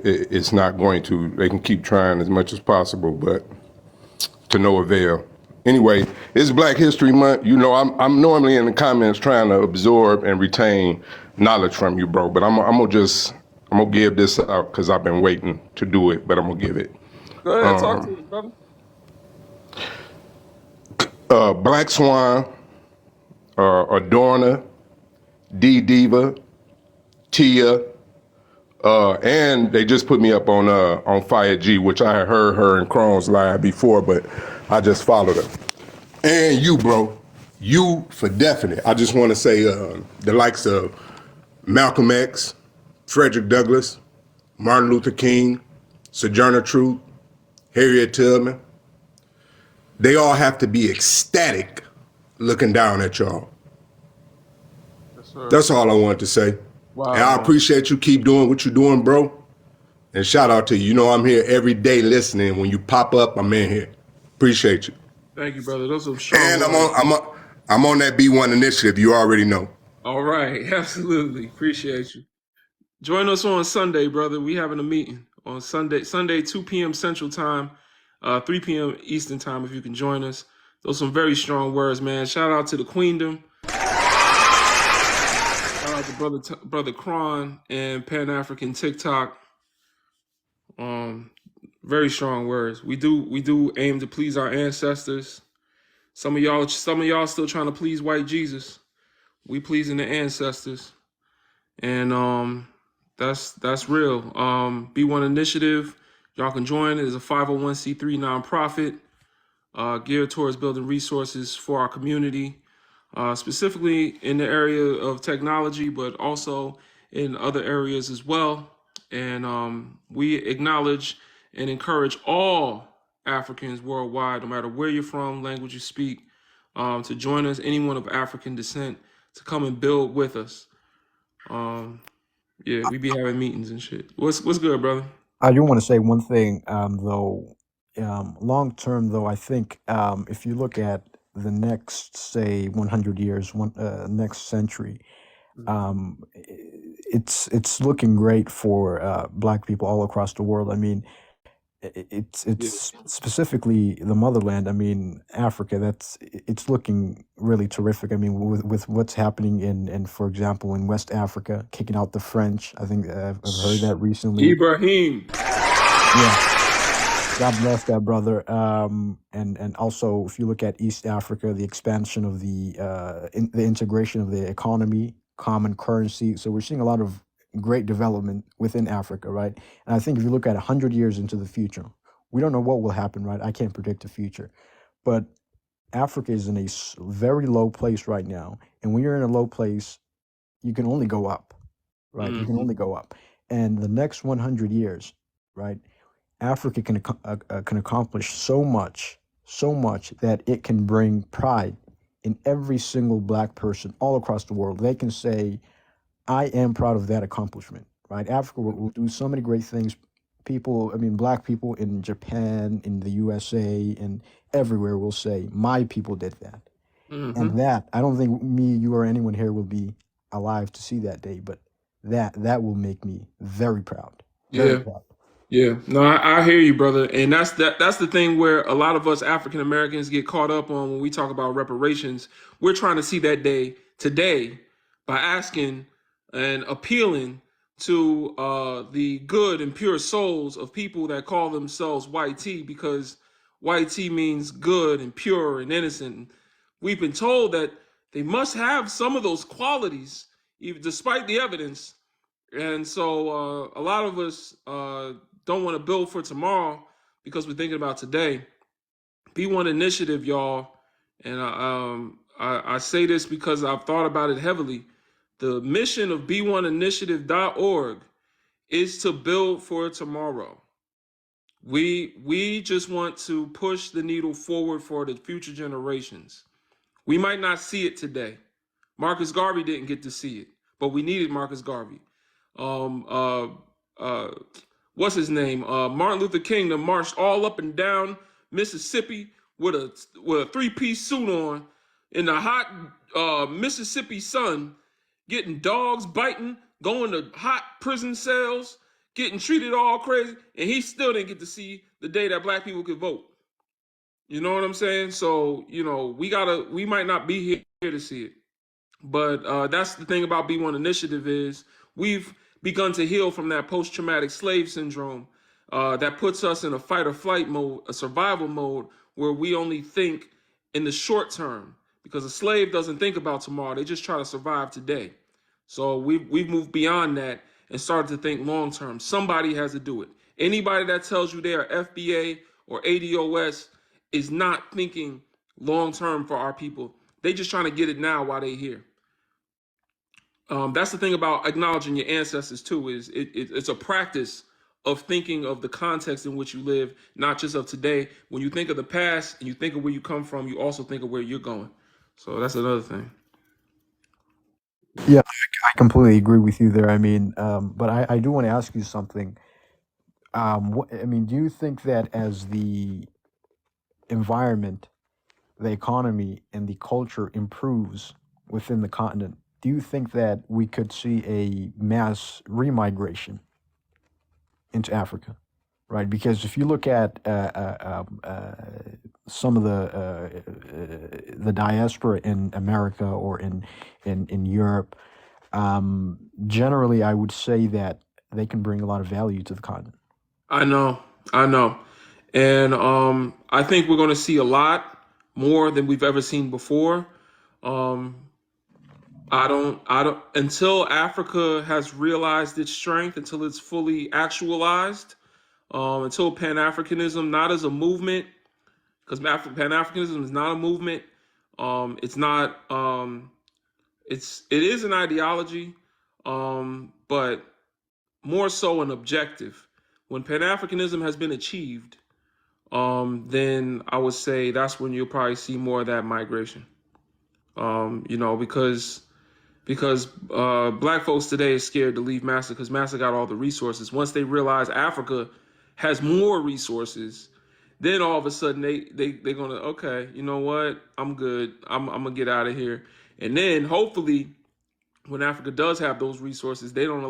it's not going to. They can keep trying as much as possible, but to no avail. Anyway, it's Black History Month. I'm normally in the comments trying to absorb and retain knowledge from you, bro. But I'm gonna give this out because I've been waiting to do it. But I'm gonna give it. Go ahead, talk to us, brother. Black Swan, Adorna, D Diva, Tia, and they just put me up on Fire G, which I had heard her and Crohn's live before, but I just followed her. And you, bro, you for definite. I just want to say the likes of Malcolm X, Frederick Douglass, Martin Luther King, Sojourner Truth, Harriet Tubman, they all have to be ecstatic looking down at y'all. That's all I wanted to say. Wow, and I man. appreciate you. Keep doing what you're doing, bro. And shout out to you. You know I'm here every day listening. When you pop up, I'm in here. Appreciate you. Thank you, brother. Those are strong. And I'm on that B1 initiative. You already know. All right, absolutely. Appreciate you. Join us on Sunday, brother. We having a meeting on Sunday, 2 p.m. Central Time, 3 p.m. Eastern Time, if you can join us. Those are some very strong words, man. Shout out to the Queendom. Shout out to brother Kron and Pan-African TikTok. Very strong words. We do aim to please our ancestors. Some of y'all still trying to please white Jesus. We pleasing the ancestors. And that's real. B1 Initiative, y'all can join. It is a 501c3 nonprofit geared towards building resources for our community, specifically in the area of technology, but also in other areas as well. And we acknowledge and encourage all Africans worldwide, no matter where you're from, language you speak, to join us, anyone of African descent, to come and build with us. Yeah, we be having meetings and shit. What's good, brother? I do want to say one thing, though. Long term, though, I think if you look at the next, say, 100 years, next century, it's looking great for Black people all across the world. I mean, it's specifically the motherland. I mean, Africa. It's looking really terrific. I mean, with what's happening in for example, in West Africa, kicking out the French. I think I've heard that recently. Ibrahim. Yeah. God bless that brother. And also, if you look at East Africa, the expansion of the integration of the economy, common currency. So we're seeing a lot of great development within Africa, right? And I think if you look at 100 years into the future, we don't know what will happen, right? I can't predict the future, but Africa is in a very low place right now. And when you're in a low place, you can only go up, right? Mm-hmm. You can only go up. And the next 100 years, right? Africa can accomplish so much that it can bring pride in every single Black person all across the world. They can say, I am proud of that accomplishment, right? Africa will do so many great things. Black people in Japan, in the USA, and everywhere will say, my people did that. Mm-hmm. And that, I don't think me, you, or anyone here will be alive to see that day, but that will make me very proud. Very proud. Yeah, no, I hear you, brother, and that's the thing where a lot of us African Americans get caught up on when we talk about reparations. We're trying to see that day today by asking and appealing to the good and pure souls of people that call themselves white tea, because white tea means good and pure and innocent. We've been told that they must have some of those qualities, even despite the evidence. And so a lot of us don't want to build for tomorrow because we're thinking about today. B1 Initiative, y'all, and I say this because I've thought about it heavily. The mission of b1initiative.org is to build for tomorrow. We just want to push the needle forward for the future generations. We might not see it today. Marcus Garvey didn't get to see it, but we needed Marcus Garvey. What's his name? Martin Luther King that marched all up and down Mississippi with a three-piece suit on in the hot Mississippi sun, getting dogs biting, going to hot prison cells, getting treated all crazy, and he still didn't get to see the day that Black people could vote. You know what I'm saying? So, we might not be here to see it. But that's the thing about B1 Initiative is we've begun to heal from that post-traumatic slave syndrome that puts us in a fight or flight mode, a survival mode, where we only think in the short term, because a slave doesn't think about tomorrow. They just try to survive today. So we've moved beyond that and started to think long term. Somebody has to do it. Anybody that tells you they are FBA or ADOS is not thinking long term for our people. They just trying to get it now while they here. That's the thing about acknowledging your ancestors too. Is it's a practice of thinking of the context in which you live, not just of today. When you think of the past and you think of where you come from, you also think of where you're going. So that's another thing. Yeah, I completely agree with you there. I mean, but I do want to ask you something. I mean, do you think that as the environment, the economy, and the culture improves within the continent, do you think that we could see a mass remigration into Africa? Right, because if you look at some of the diaspora in America or in Europe, generally, I would say that they can bring a lot of value to the continent. I know, and I think we're going to see a lot more than we've ever seen before. Um, I don't, until Africa has realized its strength, until it's fully actualized, until Pan Africanism, not as a movement, because Pan Africanism is not a movement. It's not. It is an ideology, but more so an objective. When Pan Africanism has been achieved, then I would say that's when you'll probably see more of that migration. Because black folks today is scared to leave Massa because Massa got all the resources. Once they realize Africa has more resources, then all of a sudden they're gonna, okay, you know what? I'm good. I'm gonna get out of here. And then hopefully when Africa does have those resources, they don't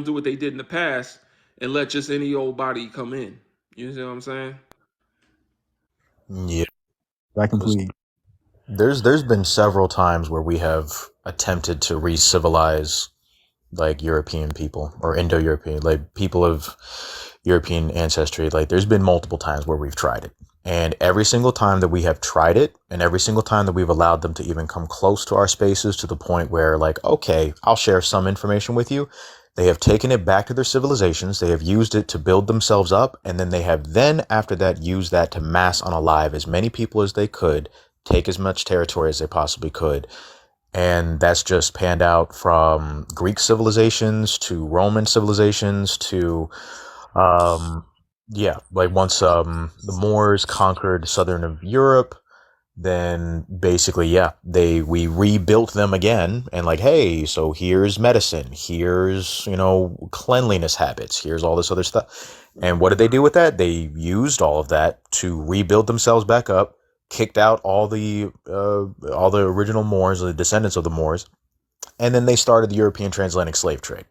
do what they did in the past and let just any old body come in. You see what I'm saying? Yeah. I completely. There's been several times where we have attempted to re-civilize like European people or Indo-European, like people of European ancestry. Like there's been multiple times where we've tried it. And every single time that we have tried it, and every single time that we've allowed them to even come close to our spaces to the point where like, okay, I'll share some information with you, they have taken it back to their civilizations. They have used it to build themselves up. And then they have then after that used that to mass unalive as many people as they could, take as much territory as they possibly could. And that's just panned out from Greek civilizations to Roman civilizations to, like once the Moors conquered southern of Europe, then basically, we rebuilt them again. And like, hey, so here's medicine, here's, cleanliness habits, here's all this other stuff. And what did they do with that? They used all of that to rebuild themselves back up, kicked out all the original Moors, the descendants of the Moors, and then they started the European transatlantic slave trade.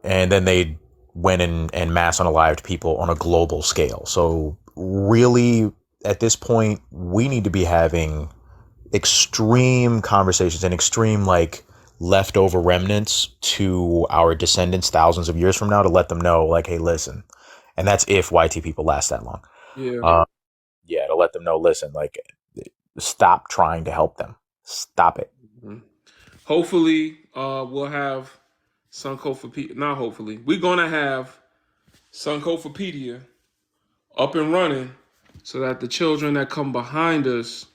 And then they went and mass unalived people on a global scale. So really, at this point, we need to be having extreme conversations and extreme leftover remnants to our descendants thousands of years from now to let them know, hey, listen. And that's if YT people last that long. Yeah. To let them know, listen, stop trying to help them. Stop it. Mm-hmm. Hopefully, we'll have Sankofapedia. Not hopefully. We're going to have Sankofapedia up and running so that the children that come behind us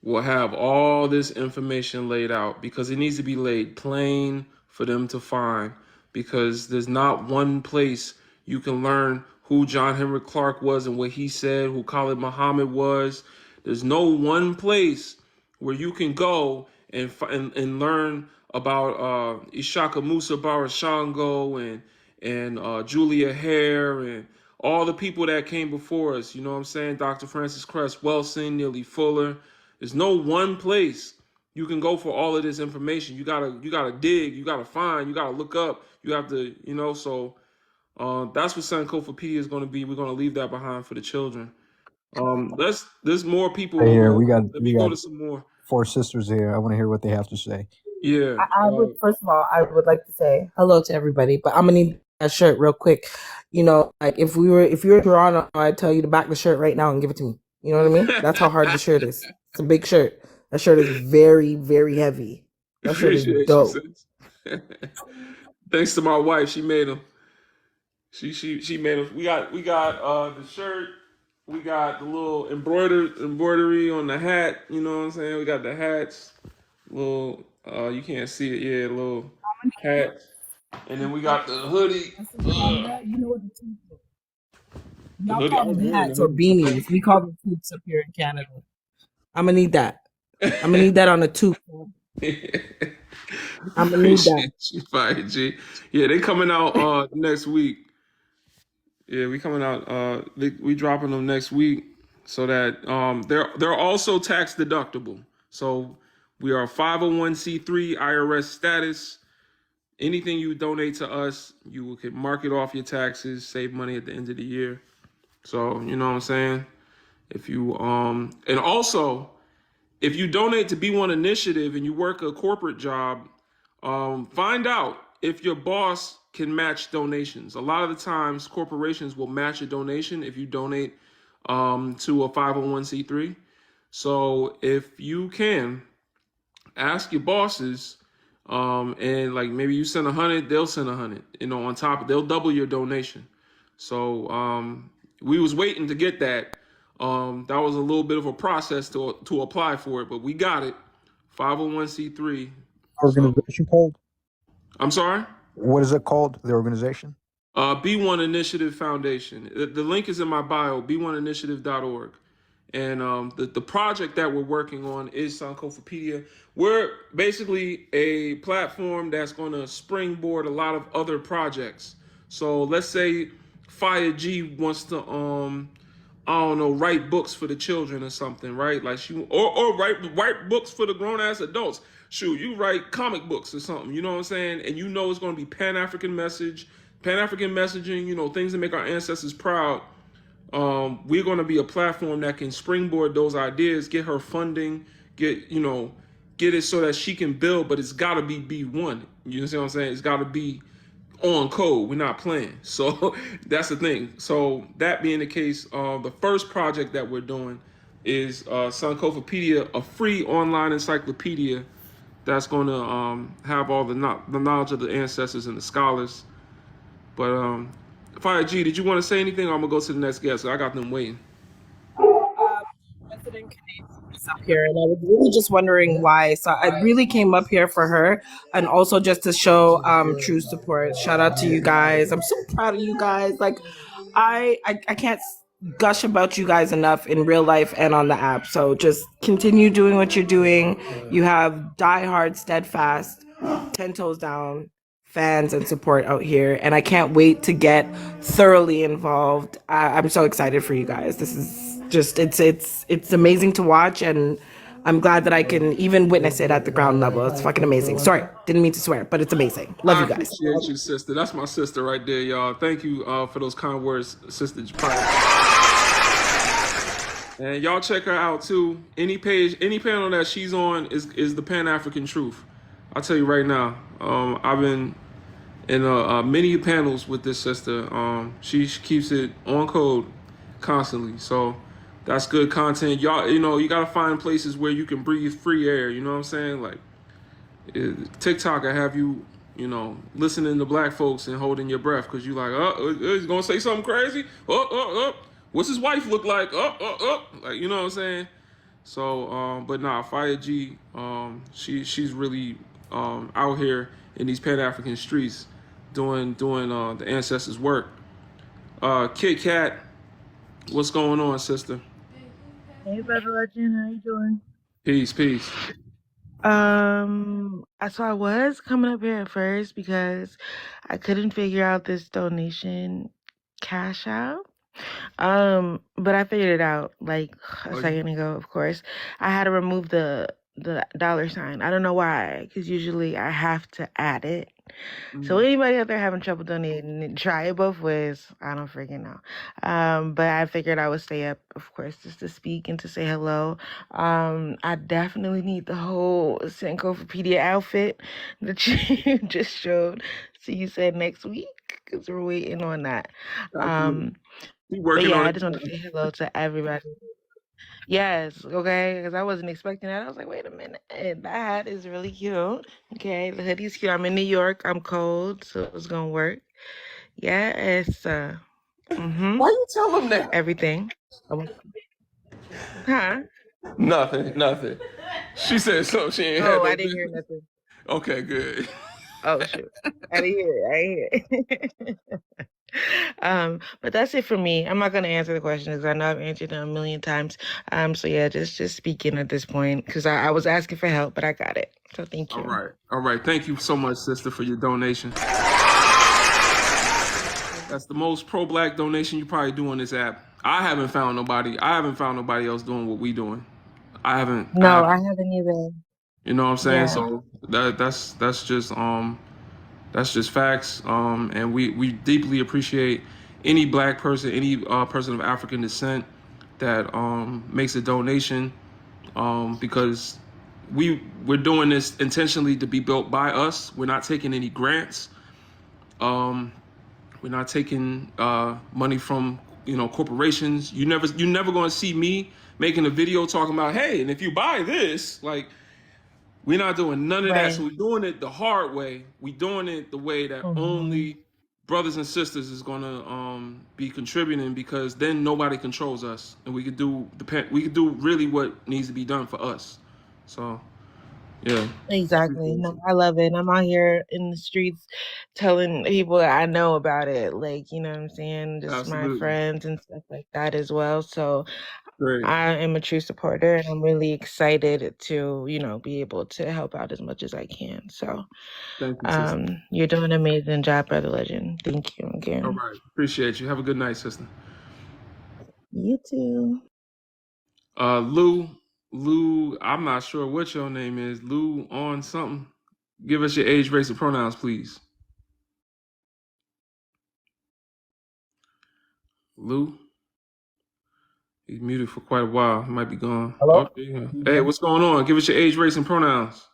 will have all this information laid out, because it needs to be laid plain for them to find, because there's not one place you can learn who John Henrik Clarke was and what he said, who Khalid Muhammad was. There's no one place where you can go and learn about Ishaka Musa Barashango and Julia Hare and all the people that came before us. You know what I'm saying? Dr. Francis Cress Welsing, Neely Fuller. There's no one place you can go for all of this information. You gotta dig, you gotta find, you gotta look up, you have to, so that's what Sankofapedia is going to be. We're going to leave that behind for the children. There's more people. Here Let me go to some more. 4 sisters here. I want to hear what they have to say. Yeah. I would, first of all, I would like to say hello to everybody, but I'm gonna need that shirt real quick. If you're Toronto, I'd tell you to back the shirt right now and give it to me. You know what I mean? That's how hard the shirt is. It's a big shirt. That shirt is very, very heavy. That shit is Appreciate you, dope. sis. Thanks to my wife, she made them. She made them. We got the shirt. We got the little embroidery on the hat. You know what I'm saying? We got the hats. Little you can't see it. Yeah, little hat. And then we got the hoodie. You know what the tooth is. The Y'all hoodie. I call was them wearing the hats or hoodie. beanies. We call them tooths up here in Canada. I'm gonna need that. I'm gonna need that on a tooth. I'm gonna need that. Appreciate you, Fire G. Yeah, they coming out next week. Yeah, we coming out. We dropping them next week, so that they're also tax deductible. So we are 501c3 IRS status. Anything you donate to us, you can mark it off your taxes, save money at the end of the year. So you know what I'm saying. If you and also if you donate to B1 Initiative and you work a corporate job, find out if your boss can match donations. A lot of the times, corporations will match a donation if you donate to a 501c3. So if you can, ask your bosses, and like maybe you send 100, they'll send 100. You know, on top, they'll double your donation. So we was waiting to get that. That was a little bit of a process to apply for it, but we got it. 501c3. So Organization called? I'm sorry. What is it called? The organization? B1 Initiative Foundation. The link is in my bio. B1initiative.org. And the project that we're working on is Sankofapedia. We're basically a platform that's going to springboard a lot of other projects. So let's say Fire G wants to I don't know, write books for the children or something, right? Like she or write books for the grown ass adults. Shoot, you write comic books or something, you know what I'm saying? And you know it's going to be Pan-African messaging, you know, things that make our ancestors proud. We're going to be a platform that can springboard those ideas, get her funding, get it so that she can build, but it's got to be B1. You see what I'm saying? It's got to be on code. We're not playing. So that's the thing. So that being the case, the first project that we're doing is Sankofapedia, a free online encyclopedia that's going to have all the knowledge of the ancestors and the scholars. But Fire G, did you want to say anything? Or I'm gonna go to the next guest. I got them waiting. President Canadian is up here, and I was really just wondering why. So I really came up here for her, and also just to show true support. Shout out to you guys. I'm so proud of you guys. Like, I can't gush about you guys enough in real life and on the app. So just continue doing what you're doing. You have diehard, steadfast, 10 toes down fans and support out here, and I can't wait to get thoroughly involved. I'm so excited for you guys. This is just it's amazing to watch, and I'm glad that I can even witness it at the ground level. It's fucking amazing. Sorry, didn't mean to swear, but it's amazing. Love you guys. I appreciate you, sister. That's my sister right there, y'all. Thank you for those kind words, Sister Japan. And y'all check her out too. Any panel that she's on is the Pan-African Truth. I'll tell you right now. I've been in many panels with this sister. She keeps it on code constantly. So that's good content. Y'all, you gotta find places where you can breathe free air. You know what I'm saying? Like TikTok, I have you, listening to black folks and holding your breath because you like, he's gonna say something crazy. What's his wife look like? Like, you know what I'm saying? So, but nah, Fire G, she's really out here in these Pan-African streets doing the ancestors' work. Kit Kat, what's going on, sister? Hey, Brother Legend, how you doing? Peace. So I was coming up here at first because I couldn't figure out this donation cash out. But I figured it out like a second ago, of course. I had to remove the $. I don't know why, because usually I have to add it. So anybody out there having trouble donating, try it both ways. I don't freaking know. But I figured I would stay up, of course, just to speak and to say hello. I definitely need the whole Sankofapedia outfit that you just showed. So you said next week, because we're waiting on that. We But working yeah, on I it. just want to say hello to everybody. Yes, okay, because I wasn't expecting that. I was like, wait a minute, that hat is really cute. Okay, the hoodie's cute. I'm in New York. I'm cold, so it's gonna work. Yeah, it's Why you tell him that? everything. Huh? Nothing. She said something. She ain't had Oh, no I didn't hear business. nothing. Okay, good. Oh shoot, I didn't hear it. I didn't hear it. But that's it for me. I'm not gonna answer the question because I know I've answered them a million times. So yeah, just speaking at this point because I was asking for help, but I got it. So thank you. All right. Thank you so much, sister, for your donation. That's the most pro-black donation you probably do on this app. I haven't found nobody else doing what we doing. I haven't. No, I haven't either. You know what I'm saying? Yeah. So that's just facts. And we deeply appreciate any black person, any person of African descent that makes a donation, because we're doing this intentionally to be built by us. We're not taking any grants. We're not taking money from corporations. You're never going to see me making a video talking about, hey, and if you buy this, like, we're not doing none of that. Right. So we're doing it the hard way. We're doing it the way that only brothers and sisters is gonna be contributing, because then nobody controls us, and we could do really what needs to be done for us. So yeah. Exactly. No, I love it. I'm out here in the streets telling people that I know about it. Like, you know what I'm saying? Just my Absolutely. friends and stuff like that as well. So Great. I am a true supporter and I'm really excited to, be able to help out as much as I can. So Thank you, sister. you're doing an amazing job, Brother Legend. Thank you again. All right. Appreciate you. Have a good night, sister. You too. Lou, I'm not sure what your name is. Lou on something. Give us your age, race, and pronouns, please. Lou? He's muted for quite a while. He might be gone. Hello? Oh, yeah. Hey, what's going on? Give us your age, race, and pronouns.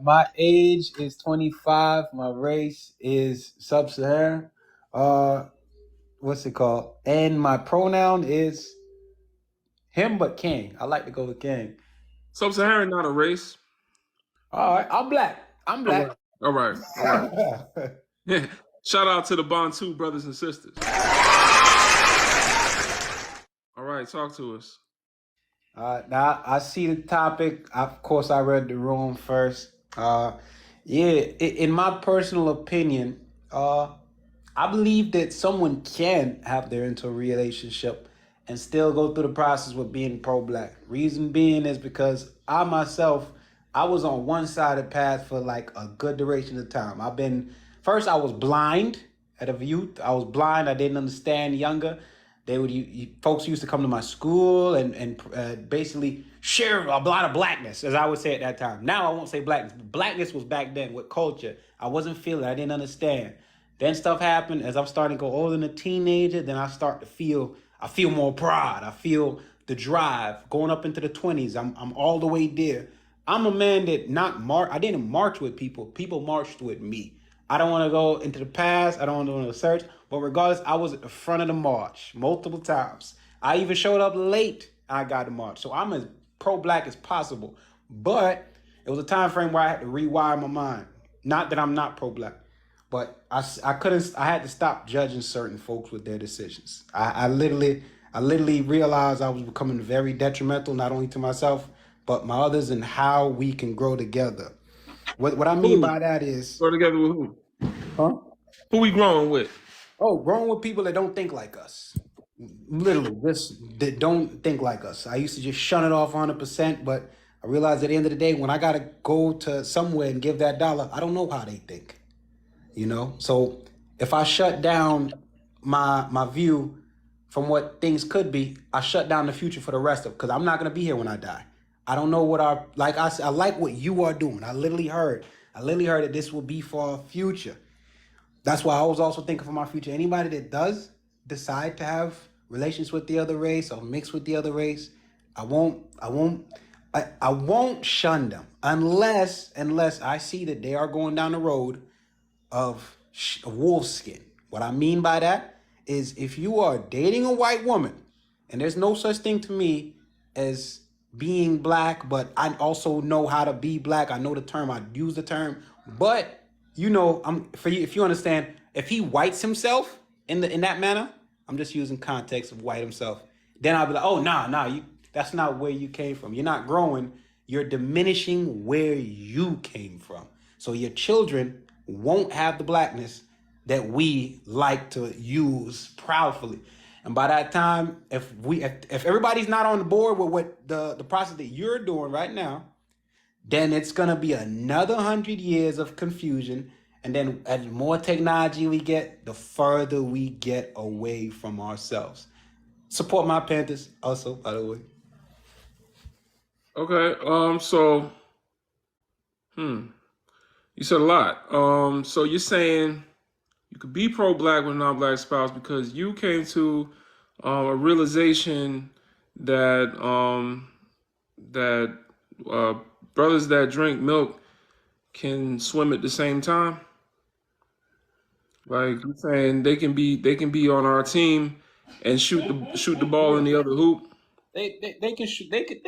My age is 25. My race is sub-Saharan. What's it called? And my pronoun is him, but king. I like to go with king. Sub-Saharan, not a race. All right, I'm black. I'm black. All right. Yeah. Shout out to the Bantu brothers and sisters. All right, talk to us. Now I see the topic. Of course, I read the room first. In my personal opinion, I believe that someone can have their into a relationship and still go through the process with being pro-black. Reason being is because I myself, I was on one-sided path for like a good duration of time. First I was blind at a youth. I was blind. I didn't understand younger. Folks used to come to my school and basically share a lot of blackness, as I would say at that time. Now I won't say blackness. Blackness was back then with culture. I wasn't feeling it. I didn't understand. Then stuff happened as I'm starting to go older than a teenager. Then I start to feel more pride. I feel the drive going up into the 20s. I'm all the way there. I'm a man that I didn't march with people. People marched with me. I don't want to go into the past. I don't want to search. But regardless, I was at the front of the march multiple times. I even showed up late. I got to march. So I'm as pro-black as possible. But it was a time frame where I had to rewire my mind. Not that I'm not pro-black, but I had to stop judging certain folks with their decisions. I literally realized I was becoming very detrimental, not only to myself, but my others, and how we can grow together. What I mean by that is, Grow together with who? huh? Who we growing with? Oh, growing with people that don't think like us. Literally, that don't think like us. I used to just shun it off 100%, but I realized at the end of the day, when I got to go to somewhere and give that dollar, I don't know how they think. So if I shut down my view from what things could be, I shut down the future for the rest of, because I'm not going to be here when I die. I don't know what I like what you are doing. I literally heard that this will be for our future. That's why I was also thinking for my future. Anybody that does decide to have relations with the other race or mix with the other race, I won't shun them unless I see that they are going down the road of wolf skin. What I mean by that is, if you are dating a white woman, and there's no such thing to me as being black, but I also know how to be black. I know the term. I use the term. But you know, for you, if you understand, if he whites himself in that manner, I'm just using context of white himself. Then I'll be like, oh nah, that's not where you came from. You're not growing. You're diminishing where you came from. So your children won't have the blackness that we like to use proudly. And by that time, if everybody's not on the board with what the process that you're doing right now, then it's gonna be another 100 years of confusion. And then as more technology we get, the further we get away from ourselves. Support my Panthers also, by the way. Okay. So, you said a lot. So you're saying you could be pro-black with a non-black spouse because you came to a realization that brothers that drink milk can swim at the same time. Like you're saying they can be on our team and shoot the ball in the other hoop. They can shoot. They could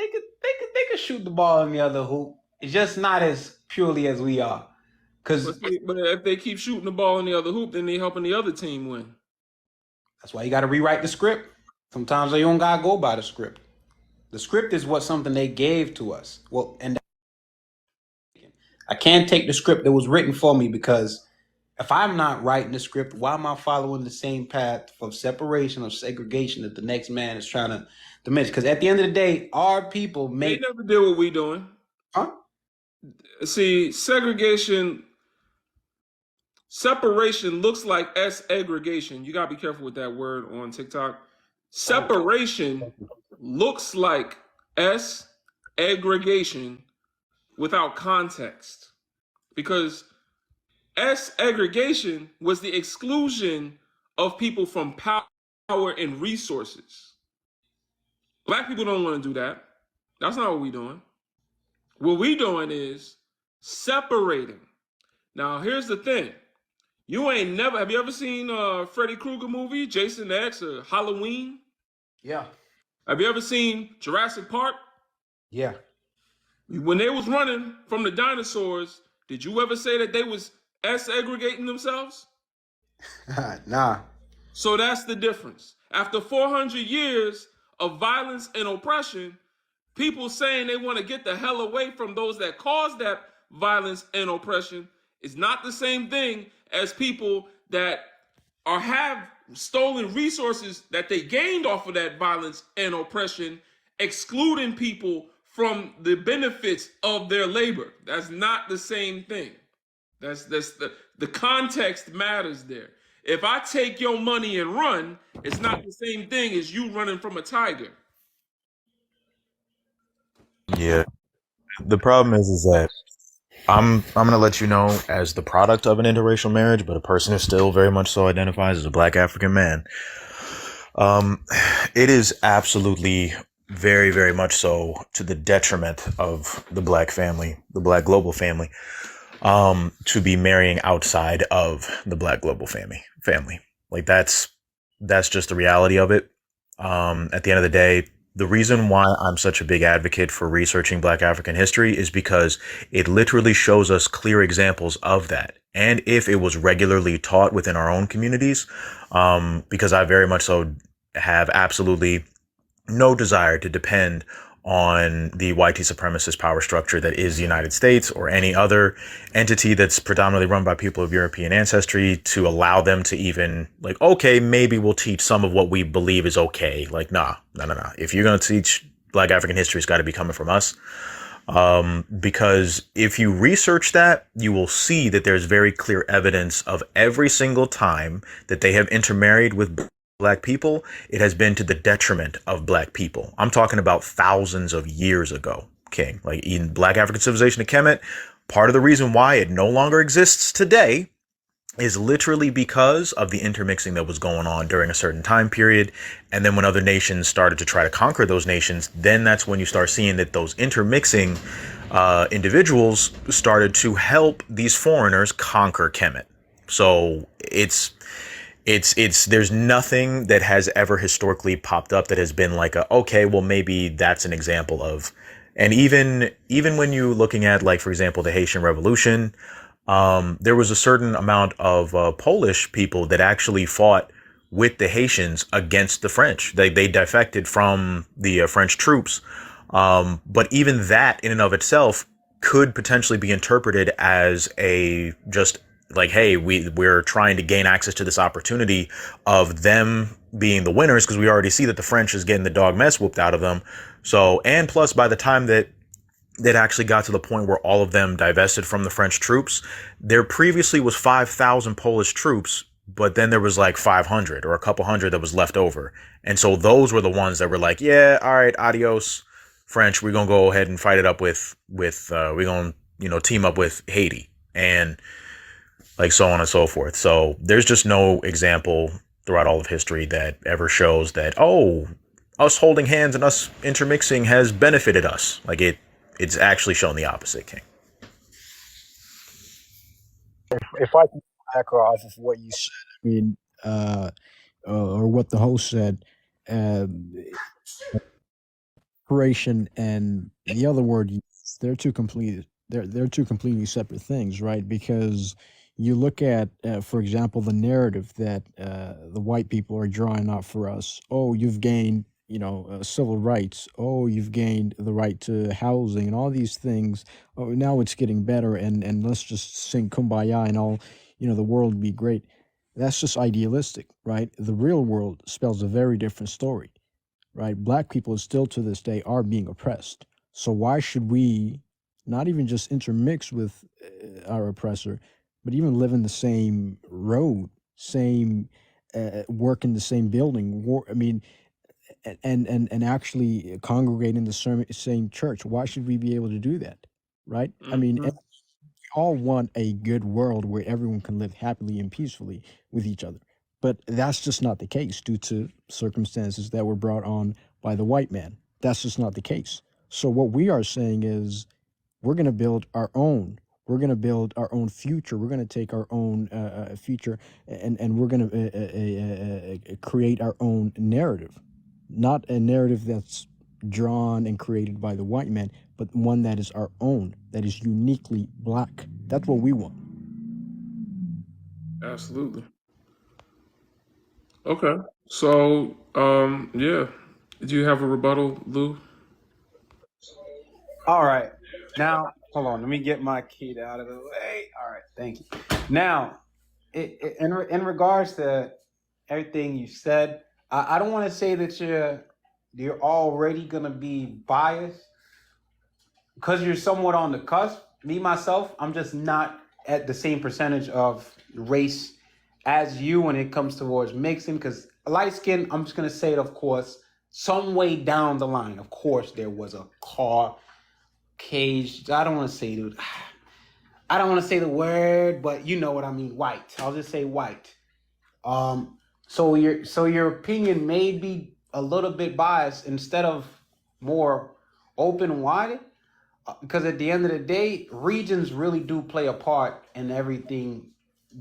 shoot the ball in the other hoop. It's just not as purely as we are. But if they keep shooting the ball in the other hoop, then they helping the other team win. That's why you got to rewrite the script. Sometimes you don't gotta go by the script. The script is something they gave to us. Well, and I can't take the script that was written for me, because if I'm not writing the script, why am I following the same path of separation or segregation that the next man is trying to diminish? Because at the end of the day, our people make. They never did what we doing. Huh? See, separation looks like S-aggregation. You gotta be careful with that word on TikTok. Separation looks like S-aggregation without context, because S-aggregation was the exclusion of people from power and resources. Black people don't want to do that. That's not what we're doing. What we're doing is separating. Now, here's the thing. Have you ever seen a Freddy Krueger movie, Jason X, or Halloween? Yeah. Have you ever seen Jurassic Park? Yeah. When they was running from the dinosaurs, did you ever say that they was S-aggregating themselves? Nah. So that's the difference. After 400 years of violence and oppression, people saying they want to get the hell away from those that caused that violence and oppression is not the same thing as people that have stolen resources that they gained off of that violence and oppression, excluding people from the benefits of their labor. That's not the same thing. That's the context matters there. If I take your money and run, it's not the same thing as you running from a tiger. Yeah. The problem is that I'm going to let you know, as the product of an interracial marriage, but a person who still very much so identifies as a black African man. It is absolutely very, very much so to the detriment of the black family, the black global family, to be marrying outside of the black global family. Like that's just the reality of it. At the end of the day, the reason why I'm such a big advocate for researching Black African history is because it literally shows us clear examples of that. And if it was regularly taught within our own communities, because I very much so have absolutely no desire to depend on the white supremacist power structure that is the United States or any other entity that's predominantly run by people of European ancestry, to allow them to even like, okay, maybe we'll teach some of what we believe is okay. Like, nah. If you're going to teach Black African history, it's got to be coming from us. Because if you research that, you will see that there's very clear evidence of every single time that they have intermarried with Black people, it has been to the detriment of Black people. I'm talking about thousands of years ago, King. Like in Black African civilization of Kemet, part of the reason why it no longer exists today is literally because of the intermixing that was going on during a certain time period. And then when other nations started to try to conquer those nations, then that's when you start seeing that those intermixing individuals started to help these foreigners conquer Kemet. So there's nothing that has ever historically popped up that has been like okay, well, maybe that's an example of. And even when you looking at, like, for example, the Haitian Revolution, there was a certain amount of Polish people that actually fought with the Haitians against the French. They defected from the French troops. But even that in and of itself could potentially be interpreted as a just like, hey, we're trying to gain access to this opportunity of them being the winners, because we already see that the French is getting the dog mess whooped out of them. So, and plus, by the time that actually got to the point where all of them divested from the French troops, there previously was 5,000 Polish troops, but then there was like 500 or a couple hundred that was left over. And so those were the ones that were like, yeah, all right, adios, French. We're going to go ahead and fight it up with we're going to, team up with Haiti, and like so on and so forth. So there's just no example throughout all of history that ever shows that, oh, us holding hands and us intermixing has benefited us. Like it's actually shown the opposite, King. If I can back off of what you said, I mean, or what the host said, separation and the other word, they're two completely separate things, right? Because you look at, for example, the narrative that the white people are drawing out for us. Oh, you've gained, civil rights. Oh, you've gained the right to housing and all these things. Oh, now it's getting better, and let's just sing kumbaya and all, the world will be great. That's just idealistic, right? The real world spells a very different story, right? Black people still to this day are being oppressed. So why should we not even just intermix with our oppressor, but even live in the same road, same work in the same building? And actually congregate in the same church. Why should we be able to do that, right? I mean, we all want a good world where everyone can live happily and peacefully with each other. But that's just not the case due to circumstances that were brought on by the white man. That's just not the case. So what we are saying is we're going to build our own. We're going to build our own future. We're going to take our own future, and we're going to create our own narrative. Not a narrative that's drawn and created by the white man, but one that is our own, that is uniquely black. That's what we want. Absolutely. Okay. So, yeah. Do you have a rebuttal, Lou? All right. Now, hold on. Let me get my key out of the way. All right. Thank you. Now, in regards to everything you said, I don't want to say that you're already gonna be biased because you're somewhat on the cusp. Me myself, I'm just not at the same percentage of race as you when it comes towards mixing. Because light skin, I'm just gonna say it, of course, some way down the line, of course, there was a car cage. I don't want to say the word, but you know what I mean. White. I'll just say white. So your opinion may be a little bit biased instead of more open-winded, because at the end of the day, regions really do play a part in everything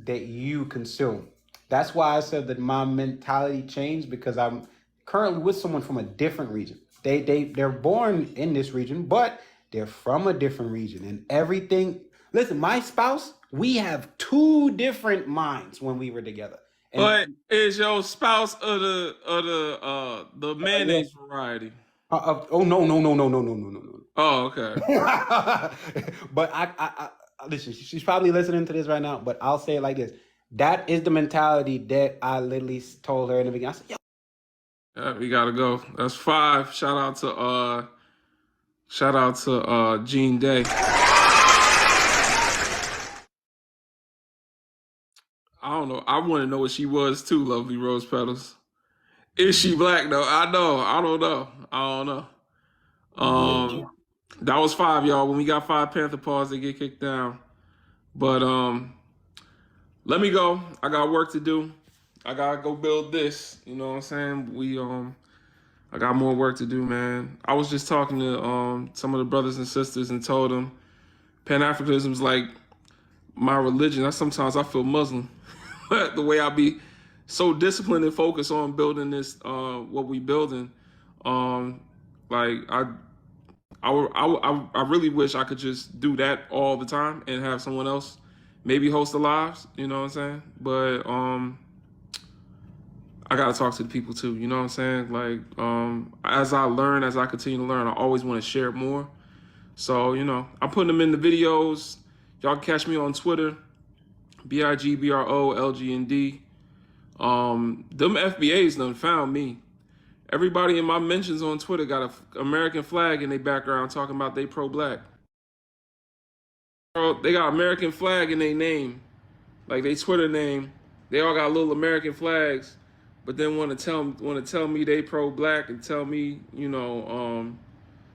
that you consume. That's why I said that my mentality changed, because I'm currently with someone from a different region. They're born in this region, but they're from a different region, and everything. Listen, my spouse, we have two different minds when we were together. But is your spouse of the mayonnaise variety? Oh no. Oh, okay. But I listen. She's probably listening to this right now. But I'll say it like this: that is the mentality that I literally told her in the beginning. I said, "Yo." Yeah, we gotta go. That's 5. Shout out to Jean Day. I don't know. I want to know what she was too, Lovely Rose Petals. Is she black though? I don't know. That was 5, y'all. When we got 5 Panther paws, they get kicked down. But let me go. I got work to do. I gotta go build this. You know what I'm saying? I got more work to do, man. I was just talking to some of the brothers and sisters and told them Pan-Africanism is like my religion. Sometimes I feel Muslim. The way I be so disciplined and focused on building this, what we building. Like I really wish I could just do that all the time and have someone else maybe host the lives. You know what I'm saying? But I gotta talk to the people too. You know what I'm saying? Like as I learn, as I continue to learn, I always want to share more. So I'm putting them in the videos. Y'all can catch me on Twitter, BIGBROLGND. Them FBAs done found me. Everybody in my mentions on Twitter got an American flag in their background talking about they pro-black. They got American flag in their name, like they Twitter name. They all got little American flags, but then want to tell me they pro-black and tell me,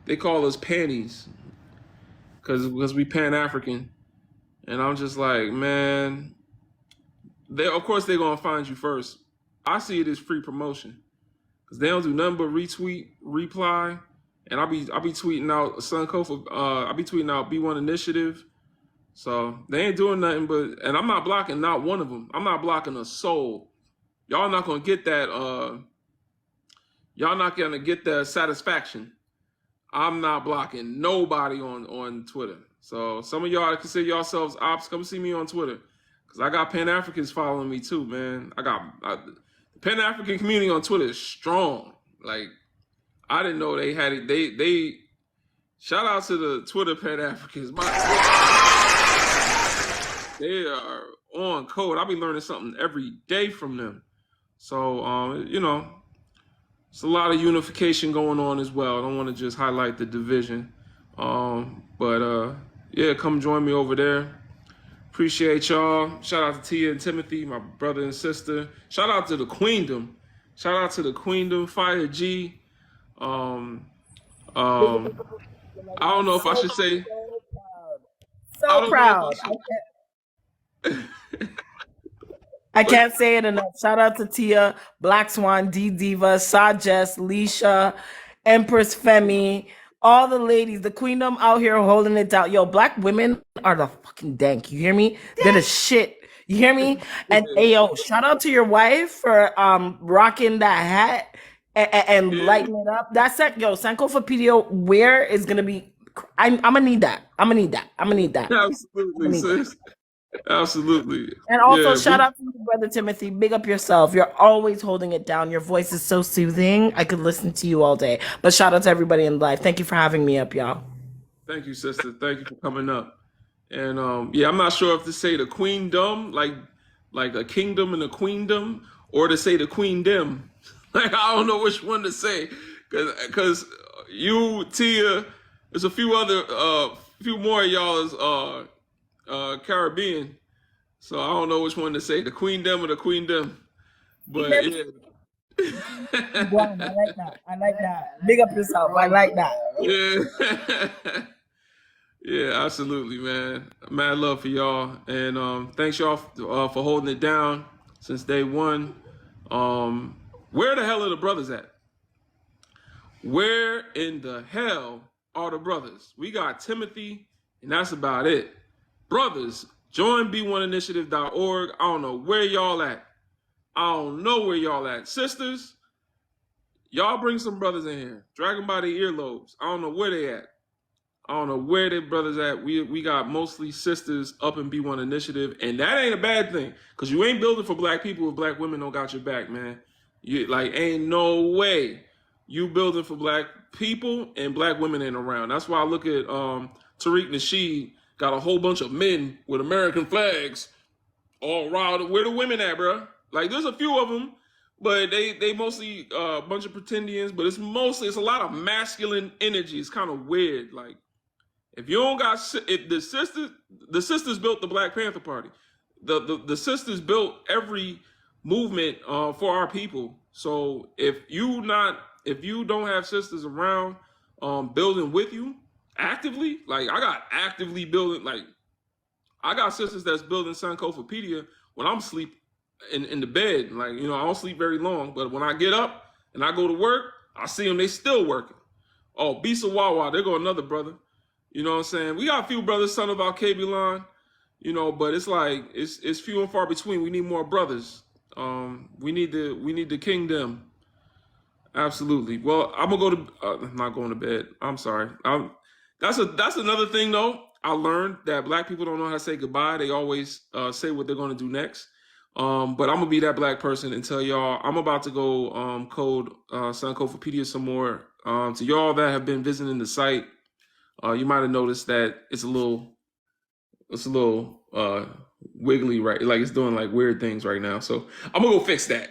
they call us panties because we Pan-African, and I'm just like, man, of course they're gonna find you first. I see it as free promotion. They don't do nothing but retweet, reply, and I be tweeting out Sunkofa. I be tweeting out B1 Initiative. So they ain't doing nothing but, and I'm not blocking not one of them. I'm not blocking a soul. Y'all not gonna get that. Y'all not gonna get the satisfaction. I'm not blocking nobody on Twitter. So some of y'all that consider yourselves ops, come see me on Twitter, cause I got Pan Africans following me too, man. Pan-African community on Twitter is strong. Like, I didn't know they had it. They shout out to the Twitter Pan-Africans. They are on code. I'll be learning something every day from them. So, it's a lot of unification going on as well. I don't want to just highlight the division. Yeah, come join me over there. Appreciate y'all. Shout out to Tia and Timothy, my brother and sister. Shout out to the Queendom. Shout out to the Queendom, Fire G. I don't know if I should say. So proud. I can't say it enough. Shout out to Tia, Black Swan, D Diva, Sajess, Leisha, Empress Femi, all the ladies, the Queendom out here holding it down. Yo, Black women are the fucking dank. You hear me? They're the shit. You hear me? And yo, shout out to your wife for rocking that hat and lighting it up. That's it. Yo, Sankofapedia wear is gonna be. I'm gonna need that. I'm gonna need that. Absolutely, sis. Absolutely. And also, shout out to you, brother Timothy. Big up yourself. You're always holding it down. Your voice is so soothing. I could listen to you all day. But shout out to everybody in life. Thank you for having me up, y'all. Thank you, sister. Thank you for coming up. And I'm not sure if to say the queendom, like a kingdom and a queendom, or to say the queendom. Like, I don't know which one to say, because you, Tia, there's a few more of y'all is Caribbean, so I don't know which one to say, the queendom or the queendom. But yeah. I like that. Big up yourself. I like that. Yeah. Yeah, absolutely, man. Mad love for y'all, and thanks y'all for holding it down since day one. Where the hell are the brothers at? Where in the hell are the brothers? We got Timothy, and that's about it. Brothers, join b1initiative.org. I don't know where y'all at. Sisters, y'all bring some brothers in here. Drag them by their earlobes. I don't know where they at. I don't know where their brothers at. We got mostly sisters up in B1 Initiative, and that ain't a bad thing, because you ain't building for black people if black women don't got your back, man. You ain't no way you building for black people and black women ain't around. That's why I look at Tariq Nasheed got a whole bunch of men with American flags all riled. Where the women at, bro? Like, there's a few of them, but they mostly a bunch of pretendians, but it's a lot of masculine energy. It's kind of weird. Like, if you don't got, if the sisters built the Black Panther Party, the sisters built every movement for our people. So if you don't have sisters around building with you actively, like I got actively building, like I got sisters that's building Sankofapedia when I'm asleep in the bed. Like, I don't sleep very long, but when I get up and I go to work, I see them, they still working. Oh, Bisa Wawa, there go another brother. You know what I'm saying? We got a few brothers, son of Al-Kabilon, but it's like, it's few and far between. We need more brothers. We need the kingdom. Absolutely. Well, I'm gonna go to. I'm not going to bed. I'm sorry. That's another thing though. I learned that black people don't know how to say goodbye. They always say what they're going to do next. But I'm gonna be that black person and tell y'all I'm about to go sign Codepedia some more. To y'all that have been visiting the site, you might have noticed that it's a little wiggly, right? Like it's doing like weird things right now. So I'm gonna go fix that.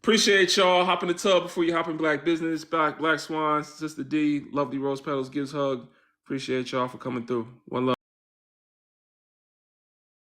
Appreciate y'all. Hop in the tub before you hop in Black Business. Black Swans, Sister D, Lovely Rose Petals gives hug. Appreciate y'all for coming through. One love.